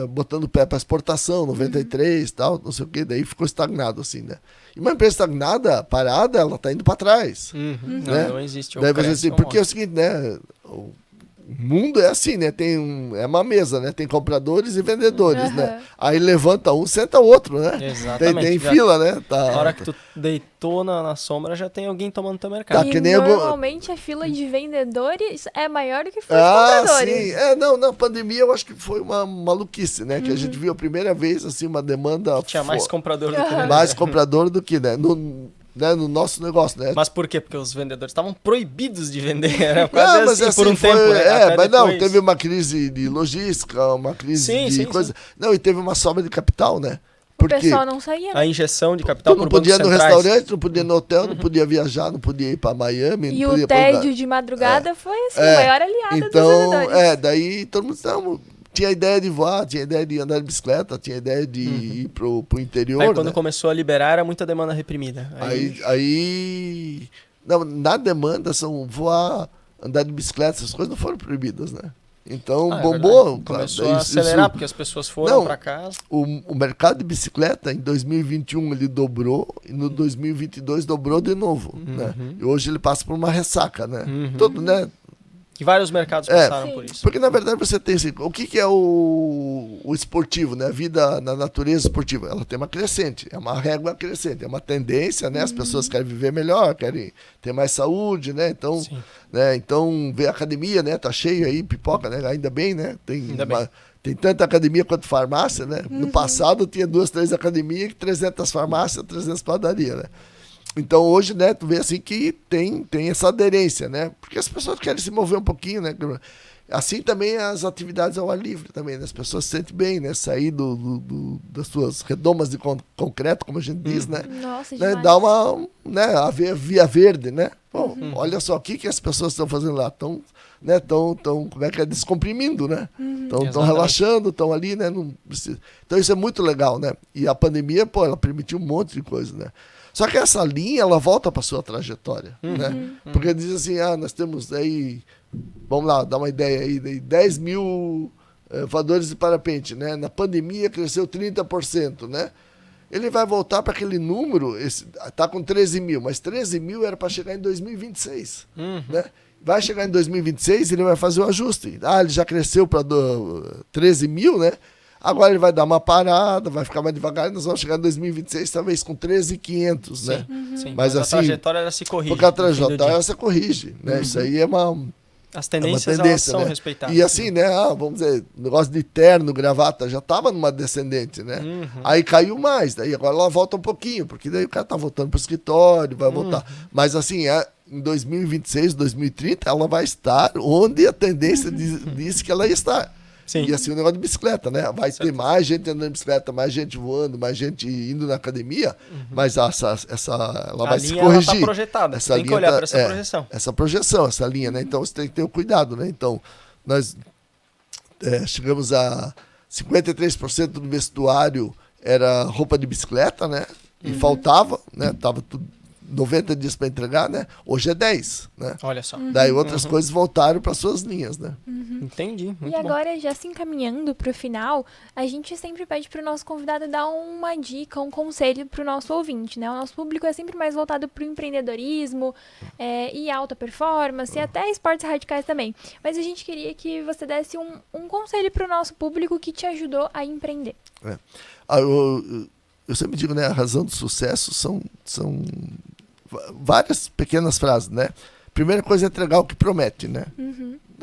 botando o pé para exportação, 93 e tal, não sei o que, daí ficou estagnado, assim, né? E uma empresa estagnada, parada, ela tá indo para trás. Né? Não existe. Daí você assim, porque é o seguinte, né? O mundo é assim, né? É uma mesa, né? Tem compradores e vendedores, né? Aí levanta um, senta outro, né? Exatamente. Tem fila, né? Na hora que tu deitou na sombra, já tem alguém tomando teu mercado. Tá, E que nem normalmente a fila de vendedores é maior do que fila de compradores. Sim. Na pandemia eu acho que foi uma maluquice, né? Que a gente viu a primeira vez, assim, uma demanda... Tinha mais comprador do que vendedor. mais comprador do que, né? No nosso negócio, né? Mas por quê? Porque os vendedores estavam proibidos de vender, né? Quase Mas assim, por um foi, tempo, né? Até mas depois. não, teve uma crise de logística, uma crise de coisa. Sim. Não, e teve uma sobra de capital, né? O Porque pessoal não saía. A injeção de capital tu não por bancos podia ir no centrais. restaurante, não podia ir no hotel, não podia viajar, não podia ir para Miami. E não o podia ir pra lugar. tédio de madrugada foi assim, o maior aliado Então, dos vendedores. daí todo mundo tinha ideia de voar, tinha ideia de andar de bicicleta, tinha ideia de ir pro interior. Aí quando né? começou a liberar, era muita demanda reprimida. Não, na demanda, voar, andar de bicicleta, essas coisas não foram proibidas, né? Então, É bombou. verdade. Começou a acelerar, porque as pessoas foram para casa. O mercado de bicicleta, em 2021, ele dobrou, e no 2022 dobrou de novo, né? E hoje ele passa por uma ressaca, né? Todo, né? E vários mercados passaram por isso. Porque, na verdade, você tem assim, o que é o esportivo, né? A vida na natureza esportiva, ela tem uma crescente, é uma régua crescente, é uma tendência, né? As pessoas querem viver melhor, querem ter mais saúde, né? Então, então vê a academia, né? Tá cheio aí, pipoca, né? Ainda bem, né? Tem tanta academia quanto farmácia, né? No passado tinha 2, 3 academias, 300 farmácias, 300 padarias, né? Então hoje, né, tu vê assim que tem essa aderência, né? Porque as pessoas querem se mover um pouquinho, né? Assim também as atividades ao ar livre também, né? As pessoas se sentem bem, né? Sair das suas redomas de concreto, como a gente diz, né? Nossa, né? Dá uma, né? A via verde, né? Bom, olha só o que as pessoas estão fazendo lá, estão, né? Como é que é? Descomprimindo, né? Estão relaxando, estão ali, né? Não precisa... Então isso é muito legal, né? E a pandemia, pô, ela permitiu um monte de coisa, né? Só que essa linha, ela volta para sua trajetória, né? Porque diz assim, nós temos aí, vamos lá, dar uma ideia aí, 10 mil voadores de parapente, né? Na pandemia cresceu 30%, né? Ele vai voltar para aquele número, está com 13 mil, mas 13 mil era para chegar em 2026, né? Vai chegar em 2026 e ele vai fazer o ajuste. Ele já cresceu para 13 mil, né? Agora ele vai dar uma parada, vai ficar mais devagar e nós vamos chegar em 2026 talvez com 13.500, né? Sim, mas assim, a trajetória ela se corrige. Porque a trajetória ela se corrige, né? Isso aí é uma... As tendências tendência, elas são né? respeitadas. E assim, né? Vamos dizer, o negócio de terno, gravata, já estava numa descendente, né? Aí caiu mais, daí agora ela volta um pouquinho, porque daí o cara tá voltando para o escritório, vai voltar. Mas assim, em 2026, 2030, ela vai estar onde a tendência disse que ela ia estar. Sim. E assim o negócio de bicicleta, né? Vai ter mais gente andando de bicicleta, mais gente voando, mais gente indo na academia, mas ela vai se corrigir. Ela tá projetada, essa tem que olhar para essa projeção. Essa projeção, essa linha, né? Então você tem que ter o cuidado, né? Então, nós chegamos a 53% do vestuário era roupa de bicicleta, né? E faltava, né? Tava tudo 90 dias para entregar, né? Hoje é 10, né? Olha só. Daí outras coisas voltaram para suas linhas, né? Entendi. Muito E agora, já se encaminhando para o final, a gente sempre pede para o nosso convidado dar uma dica, um conselho para o nosso ouvinte, né? O nosso público é sempre mais voltado para o empreendedorismo e alta performance, e até esportes radicais também. Mas a gente queria que você desse um conselho para o nosso público que te ajudou a empreender. Eu sempre digo, né? A razão do sucesso são várias pequenas frases, né? Primeira coisa é entregar o que promete, né?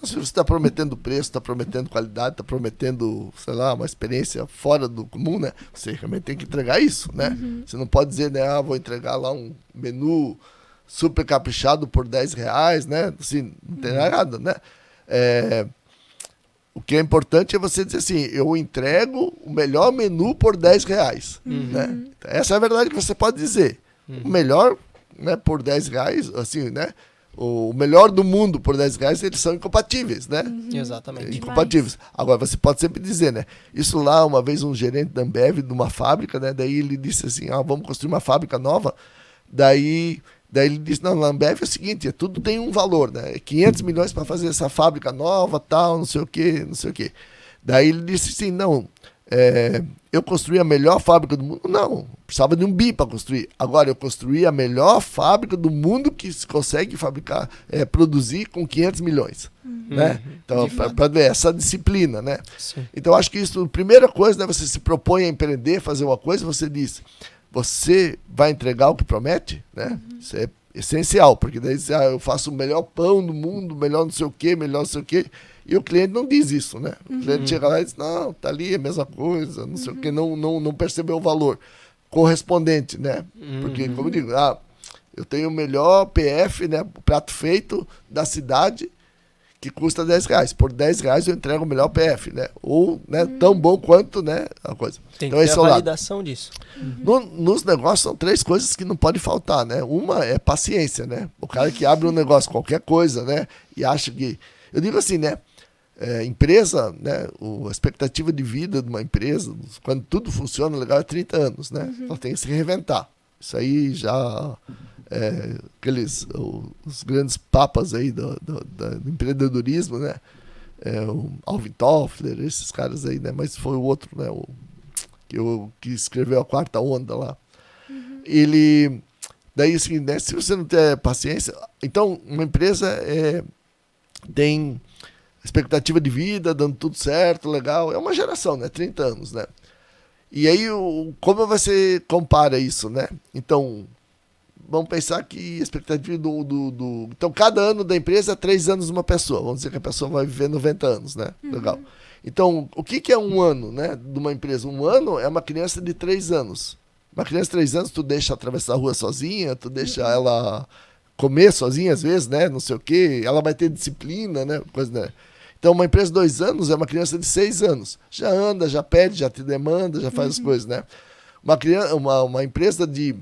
Se você está prometendo preço, está prometendo qualidade, está prometendo, sei lá, uma experiência fora do comum, né? Você realmente tem que entregar isso, né? Você não pode dizer, né? Vou entregar lá um menu super caprichado por R$10, né? Assim, não tem nada, né? O que é importante é você dizer assim, eu entrego o melhor menu por R$10, né? Essa é a verdade que você pode dizer. O melhor, né, por R$10, assim, né? O melhor do mundo por R$10, eles são incompatíveis, né? Exatamente. Incompatíveis. Agora, você pode sempre dizer, né? Isso lá, uma vez um gerente da Ambev, de uma fábrica, né? Daí ele disse assim, vamos construir uma fábrica nova. Daí ele disse, não, na Ambev é o seguinte, tudo tem um valor, né? 500 milhões para fazer essa fábrica nova, tal, não sei o quê, não sei o quê. Daí ele disse assim, não, eu construí a melhor fábrica do mundo. Não, precisava de um bi para construir. Agora, eu construí a melhor fábrica do mundo que se consegue fabricar, produzir com 500 milhões. Né? Então, para ver essa disciplina, né? Sim. Então, acho que isso, a primeira coisa, né, você se propõe a empreender, fazer uma coisa, você diz, você vai entregar o que promete, né? Isso é essencial, porque daí você, eu faço o melhor pão do mundo, melhor não sei o quê, melhor não sei o quê. E o cliente não diz isso, né? O cliente chega lá e diz, não, tá ali, é a mesma coisa, não sei o quê, não percebeu o valor correspondente, né? Porque, como eu digo, eu tenho o melhor PF, né, prato feito da cidade, que custa R$10. Por R$10 eu entrego o melhor PF, né? Ou, né, tão bom quanto, né, a coisa. Tem então, que esse ter é a o lado. validação disso. Nos negócios são 3 coisas que não pode faltar, né? Uma é paciência, né? O cara que abre um negócio, qualquer coisa, né? E acha que... Eu digo assim, né? Empresa, né? A expectativa de vida de uma empresa, quando tudo funciona legal, é 30 anos, né? Ela tem que se reinventar. Isso aí já... os grandes papas aí do empreendedorismo, né? o Alvin Toffler, esses caras aí, né? Mas foi o outro, né? Que escreveu A Quarta Onda lá. Ele... Daí, assim, né? Se você não ter paciência... Então, uma empresa tem expectativa de vida, dando tudo certo, legal. É uma geração, né? 30 anos, né? E aí, como você compara isso, né? Então... Vamos pensar que a expectativa Então, cada ano da empresa é 3 anos uma pessoa. Vamos dizer que a pessoa vai viver 90 anos, né? Legal. Então, o que é um ano, né? De uma empresa? Um ano é uma criança de 3 anos. Uma criança de 3 anos, tu deixa atravessar a rua sozinha, tu deixa ela comer sozinha, às vezes, né? Não sei o quê. Ela vai ter disciplina, né? Coisa, né? Então, uma empresa de 2 anos é uma criança de 6 anos. Já anda, já pede, já te demanda, já faz as coisas, né? Uma empresa de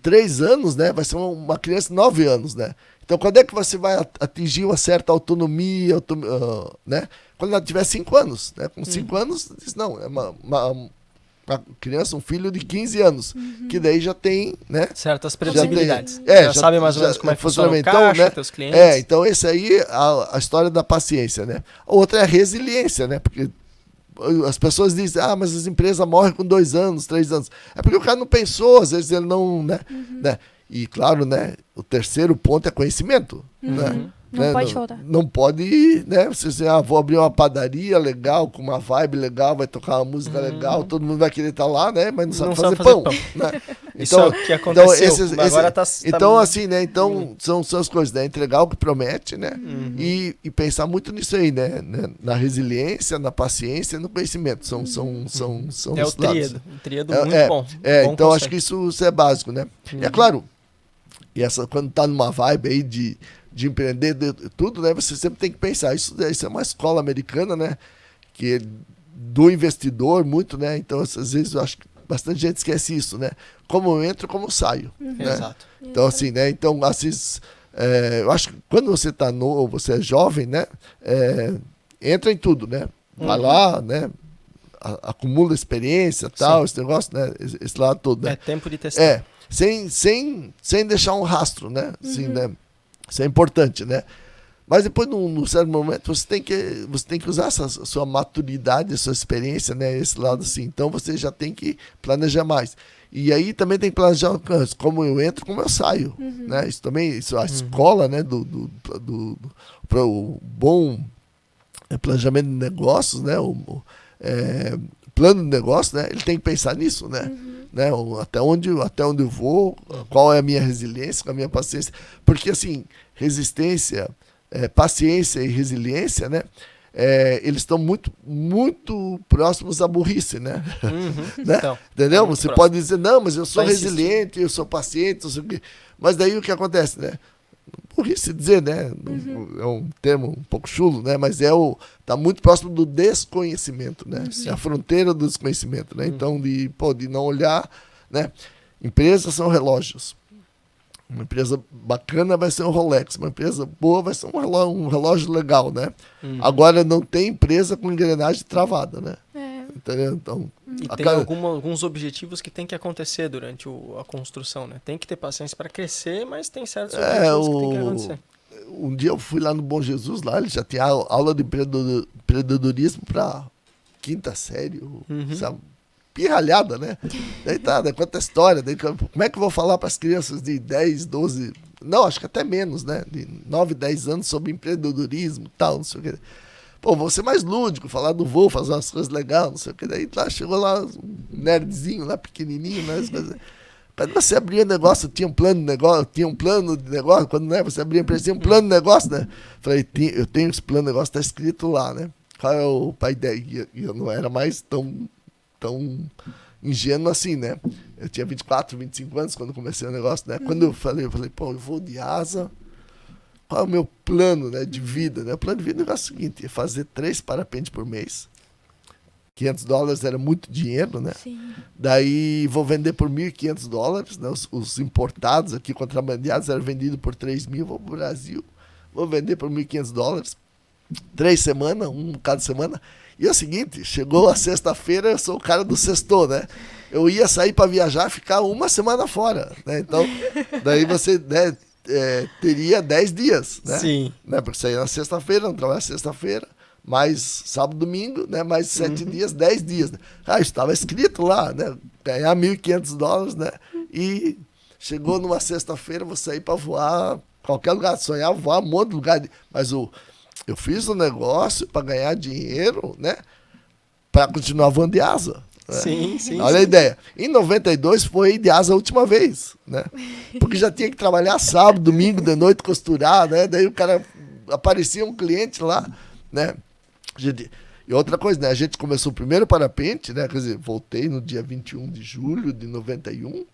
3 anos, né, vai ser uma criança de 9 anos, né? Então, quando é que você vai atingir uma certa autonomia, né? Quando ela tiver 5 anos, né? Com 5 anos, diz, não, é uma criança, um filho de 15 anos, que daí já tem, né? Certas previsibilidades. Já sabe mais ou menos como é que funciona o então, caixa, né? teus clientes. Então esse aí, a história da paciência, né? A outra é a resiliência, né? Porque as pessoas dizem, mas as empresas morrem com 2 anos, 3 anos. É porque o cara não pensou, às vezes ele não, né? E claro, né? O terceiro ponto é conhecimento, né? Não pode faltar. Não pode, né? Você dizer, vou abrir uma padaria legal, com uma vibe legal, vai tocar uma música legal, todo mundo vai querer estar lá, né? Mas não sabe fazer pão. Né? Isso é o que aconteceu. Agora então, assim, né? Então, são as coisas, né? Entregar o que promete, né? E pensar muito nisso aí, né? Na resiliência, na paciência e no conhecimento. São é o tríado. Um tríado muito bom. Então, conceito. Acho que isso é básico, né? E é claro, quando tá numa vibe aí de empreender tudo, né? Você sempre tem que pensar. Isso é uma escola americana, né? Que do investidor muito, né? Então, às vezes, eu acho que bastante gente esquece isso, né? Como eu entro, como eu saio. Né? Exato. Então, assim, né? Então, assim, eu acho que quando você tá novo, você é jovem, né? Entra em tudo, né? Vai lá, né? Acumula experiência, tal, esse negócio, né? Esse lado todo, né? É tempo de testar. Sem deixar um rastro, né? Assim, né? Isso é importante, né? Mas depois, num certo momento, você tem que usar essa sua maturidade, a sua experiência, né? Esse lado assim. Então, você já tem que planejar mais. E aí, também tem que planejar como eu entro, como eu saio. Né? Isso também, a escola, né? Para o bom planejamento de negócios, né? Plano de negócio, né? Ele tem que pensar nisso, né? Né? Até onde eu vou, qual é a minha resiliência, a minha paciência. Porque, assim, resistência, paciência e resiliência, né? Eles estão muito, muito próximos à burrice, né? Né? Então, entendeu? Você próximo. pode dizer, não, mas eu sou Vai resiliente, eu sou paciente, não sei o quê. Mas daí o que acontece, né? Burrice dizer, né? É um termo um pouco chulo, né? Mas tá muito próximo do desconhecimento, né? É a fronteira do desconhecimento, né? Então, de não olhar, né? Empresas são relógios. Uma empresa bacana vai ser um Rolex, uma empresa boa vai ser um relógio legal, né? Agora, não tem empresa com engrenagem travada, né? Entendeu? Então, e tem alguns objetivos que tem que acontecer durante a construção, né? Tem que ter paciência para crescer, mas tem certos objetivos que tem que acontecer. Um dia eu fui lá no Bom Jesus, lá ele já tinha aula de empreendedorismo para 5ª série, sabe? Pirralhada, né? Daí conta a história, daí, como é que eu vou falar para as crianças de 10, 12, não, acho que até menos, né? De 9, 10 anos sobre empreendedorismo e tal, não sei o que. Pô, vou ser mais lúdico, falar do voo, fazer umas coisas legais, não sei o que. Daí chegou lá um nerdzinho, lá pequenininho, né? Quando você abria negócio, tinha um plano de negócio, quando, né, você abria a empresa, tinha um plano de negócio, né? Falei, eu tenho esse plano de negócio, tá escrito lá, né? Qual é o pai dele? E eu não era mais tão ingênuo assim, né? Eu tinha 24, 25 anos quando comecei o negócio, né? Quando eu falei, pô, eu vou de asa. Qual é o meu plano, né, de vida? Né? O plano de vida é o seguinte, é fazer 3 parapentes por mês. $500 era muito dinheiro, né? Sim. Daí vou vender por $1.500, né? Os importados aqui, contrabandeados, eram vendidos por 3.000, vou pro Brasil, vou vender por $1.500. 3 semanas, cada semana. E é o seguinte, chegou a sexta-feira, eu sou o cara do sextou, né? Eu ia sair para viajar, ficar 1 semana fora, né? Então, daí você, né, teria 10 dias, né? Sim. Né? Porque saía na sexta-feira, não trabalhava sexta-feira. mais sábado, domingo, né? Mais 7 dias, 10 dias. Né? Estava escrito lá, né? Ganhar $1.500, né? E chegou numa sexta-feira, vou sair para voar qualquer lugar, sonhava voar um monte de lugar. Mas eu fiz um negócio para ganhar dinheiro, né? Para continuar voando de asa. Né? Sim. Olha a ideia. Em 92 foi de asa a última vez, né? Porque já tinha que trabalhar sábado, domingo, de noite, costurar, né? Daí o cara aparecia um cliente lá, né? E outra coisa, né? A gente começou o primeiro parapente, né? Quer dizer, voltei no dia 21 de julho de 91.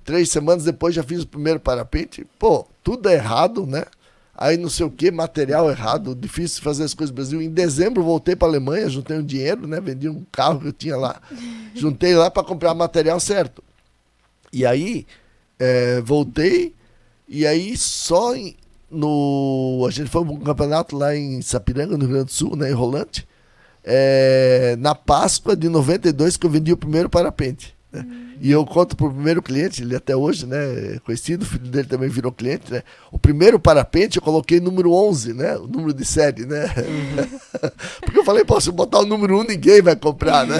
3 semanas depois já fiz o primeiro parapente. Pô, tudo é errado, né? Aí não sei o que, material errado, difícil fazer as coisas no Brasil. Em dezembro voltei para a Alemanha, juntei um dinheiro, né? Vendi um carro que eu tinha lá. Juntei lá para comprar material certo. E aí, voltei, e aí só a gente foi para um campeonato lá em Sapiranga, no Rio Grande do Sul, né? Em Rolante. Na Páscoa de 92 que eu vendi o primeiro parapente. Né? E eu conto pro primeiro cliente, ele até hoje, né, é conhecido, o filho dele também virou cliente, né? O primeiro parapente eu coloquei número 11, né? O número de série, né? Porque eu falei, se eu botar o número 1, ninguém vai comprar, né?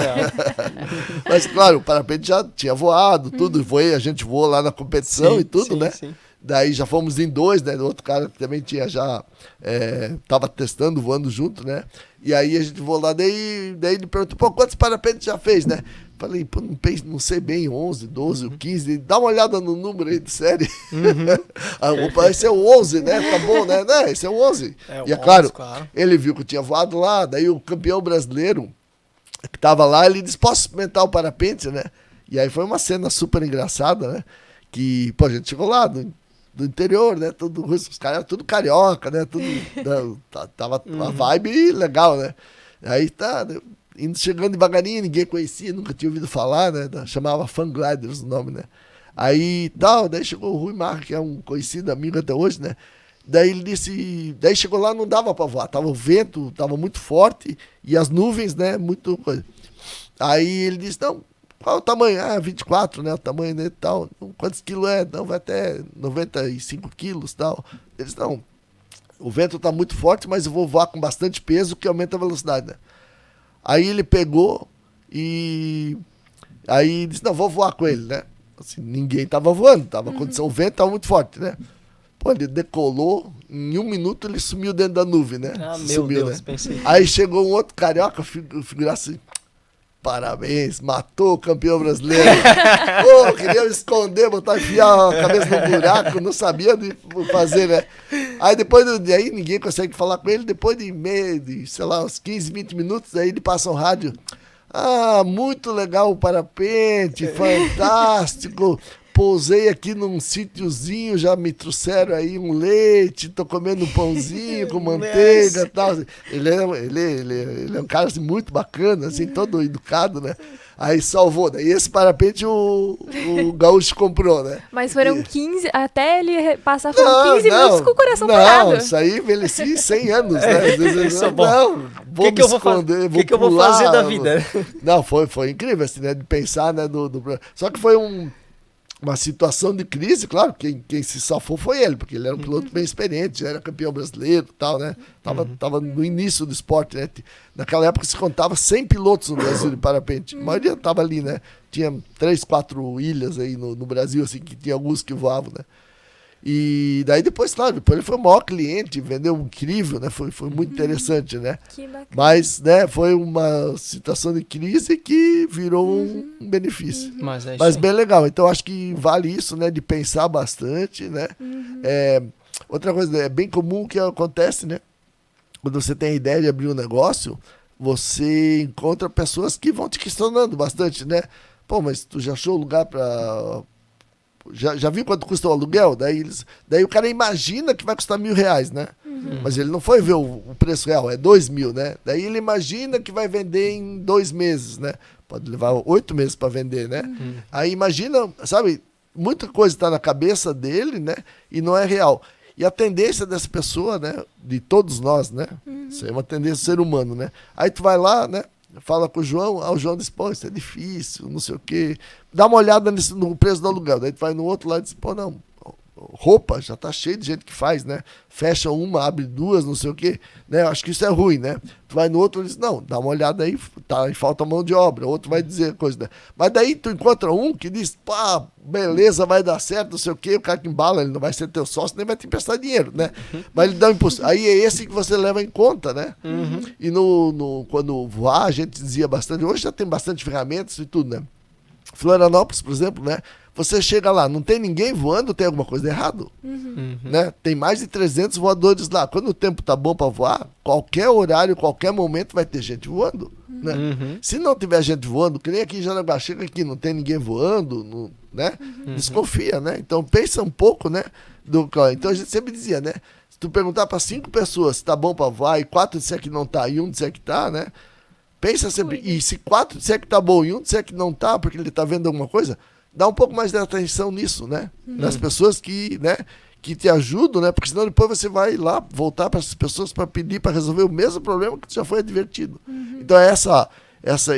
Mas, claro, o parapente já tinha voado, tudo, a gente voou lá na competição e tudo, né? Sim. Daí já fomos em 2, né? Outro cara que também tinha já, tava testando, voando junto, né? E aí a gente voou lá, daí ele perguntou, quantos parapentes já fez, né? Falei, não sei bem, 11, 12, 15, dá uma olhada no número aí de série. Opa, esse é o 11, né? Tá bom, né? Esse é o 11. E é claro, ele viu que eu tinha voado lá, daí o campeão brasileiro que tava lá, ele disse, posso experimentar o parapente, né? E aí foi uma cena super engraçada, né? Que, a gente chegou lá do interior, né? Os caras eram tudo carioca, né? Tava uma vibe legal, né? Aí chegando devagarinho, ninguém conhecia, nunca tinha ouvido falar, né? Chamava Fan Gliders o nome, né? Daí chegou o Rui Marra, que é um conhecido amigo até hoje, né? Daí ele disse, chegou lá, não dava pra voar, o vento tava muito forte e as nuvens, né? Muito coisa. Aí ele disse, não, qual é o tamanho? 24, né? O tamanho dele e tal. Quantos quilos é? Não, vai até 95 quilos e tal. Ele disse, não, o vento tá muito forte, mas eu vou voar com bastante peso que aumenta a velocidade, né? Aí ele pegou e aí disse, não, vou voar com ele, né? Assim, ninguém tava voando, o vento tava muito forte, né? Ele decolou, em 1 minuto ele sumiu dentro da nuvem, né? Meu Deus, né? Pensei. Aí chegou um outro carioca, figurar assim, parabéns, matou o campeão brasileiro. Queria me esconder, enfiar a cabeça no buraco, não sabia o que fazer, né? Aí aí ninguém consegue falar com ele, depois de sei lá, uns 15, 20 minutos, aí ele passa um rádio. Muito legal o parapente, fantástico. Pousei aqui num sítiozinho, já me trouxeram aí um leite, tô comendo um pãozinho com manteiga e tal. Ele é um cara assim, muito bacana, assim, todo educado, né? Aí salvou. Daí esse parapente o gaúcho comprou, né? Mas foram 15, até ele passar, foram 15 minutos com o coração parado. Não, isso aí envelheci 100 anos, né? Isso é bom. Vou me esconder, o que eu vou fazer da vida? Não, foi incrível, assim, né? De pensar, né? Só que foi uma situação de crise, claro, quem se safou foi ele, porque ele era um piloto bem experiente, era campeão brasileiro e tal, né? Tava no início do esporte, né? Naquela época se contava 100 pilotos no Brasil de parapente. A maioria tava ali, né? Tinha 3, 4 ilhas aí no Brasil, assim, que tinha alguns que voavam, né? E daí depois ele foi o maior cliente, vendeu incrível, né? Foi muito interessante, né? Que bacana. Mas, né, foi uma situação de crise que virou um benefício. Mas bem legal. Então, acho que vale isso, né? De pensar bastante, né? Outra coisa, é bem comum que acontece, né? Quando você tem a ideia de abrir um negócio, você encontra pessoas que vão te questionando bastante, né? Mas tu já achou lugar para... Já viu quanto custa o aluguel? Daí o cara imagina que vai custar R$1.000, né? Mas ele não foi ver o preço real, é 2.000, né? Daí ele imagina que vai vender em 2 meses, né? Pode levar 8 meses para vender, né? Aí imagina, sabe, muita coisa está na cabeça dele, né? E não é real. E a tendência dessa pessoa, né? De todos nós, né? Isso é uma tendência do ser humano, né? Aí tu vai lá, né? Fala com o João, o João diz, isso é difícil, não sei o quê. Dá uma olhada no preço do aluguel. Daí tu vai no outro lado e diz, não, roupa, já tá cheio de gente que faz, né? Fecha uma, abre duas, não sei o quê, né? Eu acho que isso é ruim, né? Tu vai no outro e diz, não, dá uma olhada aí, tá, e falta mão de obra. Outro vai dizer coisa, né? Mas daí tu encontra um que diz, pá, beleza, vai dar certo, não sei o quê, o cara que embala, ele não vai ser teu sócio, nem vai te emprestar dinheiro, né? Mas ele dá um impulso. Aí é esse que você leva em conta, né? E quando voar, a gente dizia bastante, hoje já tem bastante ferramentas e tudo, né? Florianópolis, por exemplo, né? Você chega lá, não tem ninguém voando, tem alguma coisa errado, né? Tem mais de 300 voadores lá. Quando o tempo tá bom para voar, qualquer horário, qualquer momento vai ter gente voando, né? Se não tiver gente voando, que nem aqui em Jaraguá, chega aqui, não tem ninguém voando, né? Desconfia, né? Então pensa um pouco, né? Então a gente sempre dizia, né? Se tu perguntar para 5 pessoas se tá bom para voar e 4 disser que não tá e 1 disser que tá, né? Pensa sempre, e se 4 disser que tá bom e 1 disser que não tá, porque ele tá vendo alguma coisa, dá um pouco mais de atenção nisso, né? Nas pessoas que, né, que te ajudam, né? Porque senão depois você vai lá voltar para essas pessoas para pedir para resolver o mesmo problema que já foi advertido. Então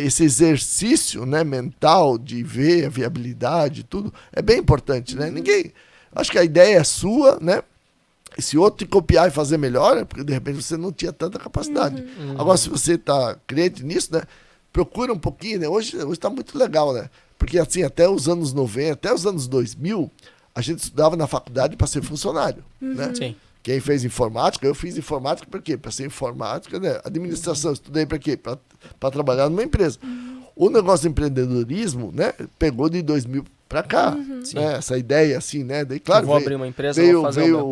esse exercício, né, mental de ver a viabilidade e tudo é bem importante, né? Acho que a ideia é sua, né? E se outro te copiar e fazer melhor, é porque de repente você não tinha tanta capacidade. Agora, se você está crente nisso, né? Procura um pouquinho, né? Hoje está muito legal, né? Porque assim, até os anos 90, até os anos 2000, a gente estudava na faculdade para ser funcionário, né? Sim. Quem fez informática, eu fiz informática para quê? Para ser informática, né? Administração, estudei para quê? Para trabalhar numa empresa. O negócio do empreendedorismo, né? Pegou de 2000 para cá, né? Essa ideia assim, né? Daí, claro, eu vou abrir uma empresa, veio, vou fazer veio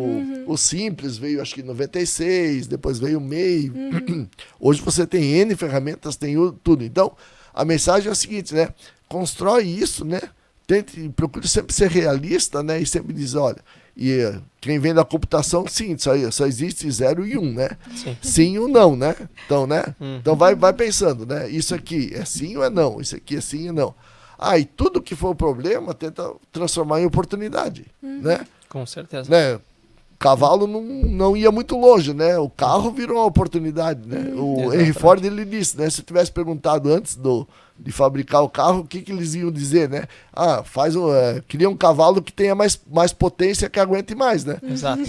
o o Simples, veio acho que em 96, depois veio o MEI. Hoje você tem N ferramentas, tem tudo. Então, a mensagem é a seguinte, né? Constrói isso, né? Procure sempre ser realista, né? E sempre diz, olha, quem vem da computação, sim, só existe 0 e 1, né? Sim ou não, né? Então, né? Então vai pensando, né? Isso aqui é sim ou é não? Isso aqui é sim ou não? E tudo que for problema, tenta transformar em oportunidade, né? Com certeza. Né? Cavalo não ia muito longe, né? O carro virou uma oportunidade, né? O Henry Ford, ele disse, né? Se eu tivesse perguntado antes de fabricar o carro, o que eles iam dizer, né? Cria um cavalo que tenha mais potência, que aguente mais, né? Exato.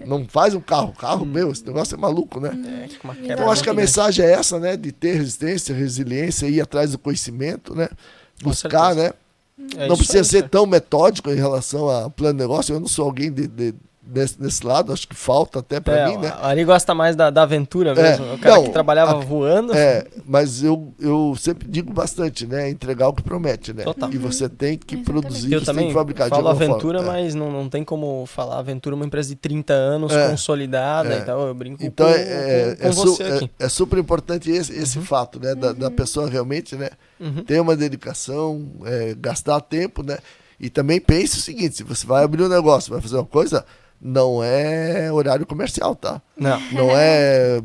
Não faz um carro. Meu, esse negócio é maluco, né? Então, acho que a mensagem é essa, né? De ter resistência, resiliência, ir atrás do conhecimento, né? Buscar, né? Não precisa ser tão metódico em relação a plano de negócio. Eu não sou alguém nesse lado, acho que falta até para mim, né? O Ari gosta mais da aventura mesmo. O cara que trabalhava voando. Mas eu sempre digo bastante, né? Entregar o que promete, né? Total. E você tem que produzir, Eu você também tem que fabricar falo de alguma aventura, forma. mas não tem como falar aventura, uma empresa de 30 anos, consolidada, então eu brinco com você aqui. É super importante esse fato, né? Da pessoa realmente, né? Ter uma dedicação, gastar tempo, né? E também pense o seguinte, se você vai abrir um negócio, vai fazer uma coisa, não é horário comercial, tá? Não é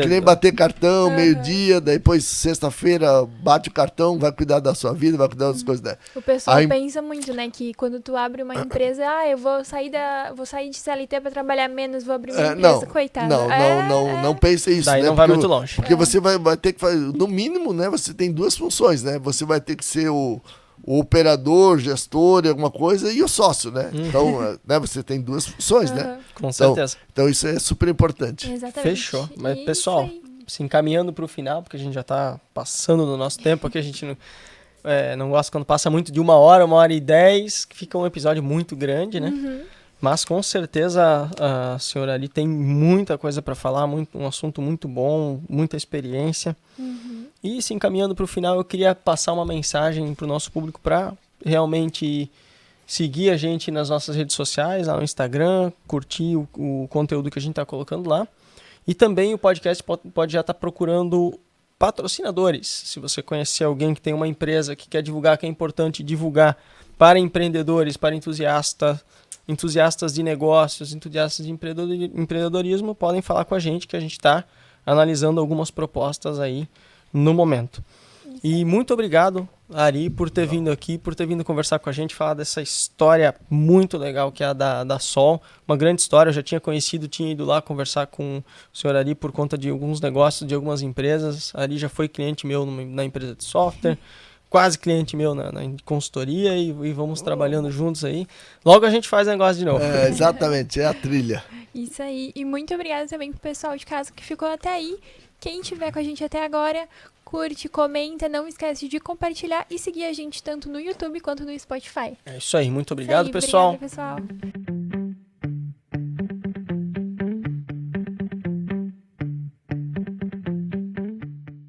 que nem bater cartão, meio-dia, depois sexta-feira bate o cartão, vai cuidar da sua vida, vai cuidar das coisas. Né? O pessoal pensa muito, né, que quando tu abre uma empresa, eu vou sair de CLT para trabalhar menos, vou abrir uma empresa, coitado. Não pense isso. Daí né? não vai muito longe. Porque você vai ter que fazer, no mínimo, né, você tem 2 funções, né? Você vai ter que ser o operador, gestor, alguma coisa, e o sócio, né? Então, né, você tem 2 funções, né? Com certeza. Então isso é super importante. Exatamente. Fechou. Mas, pessoal, se encaminhando para o final, porque a gente já está passando do nosso tempo, aqui a gente não gosta quando passa muito de 1h e 10, que fica um episódio muito grande, né? Mas com certeza a senhora ali tem muita coisa para falar, um assunto muito bom, muita experiência. E se encaminhando para o final, eu queria passar uma mensagem para o nosso público para realmente seguir a gente nas nossas redes sociais, lá no Instagram, curtir o conteúdo que a gente está colocando lá. E também o podcast pode já estar procurando patrocinadores. Se você conhecer alguém que tem uma empresa que quer divulgar, que é importante divulgar para empreendedores, para entusiastas de negócios, entusiastas de empreendedorismo, podem falar com a gente, que a gente está analisando algumas propostas aí no momento. E muito obrigado, Ari, por ter vindo aqui, por ter vindo conversar com a gente, falar dessa história muito legal que é a da Sol. Uma grande história, eu já tinha ido lá conversar com o senhor Ari por conta de alguns negócios, de algumas empresas. Ari já foi cliente meu na empresa de software. quase cliente meu na consultoria e vamos trabalhando juntos aí. Logo a gente faz negócio de novo. Exatamente, é a trilha. Isso aí. E muito obrigada também pro pessoal de casa que ficou até aí. Quem estiver com a gente até agora, curte, comenta, não esquece de compartilhar e seguir a gente tanto no YouTube quanto no Spotify. É isso aí, muito obrigado, Isso aí, pessoal. obrigada, pessoal.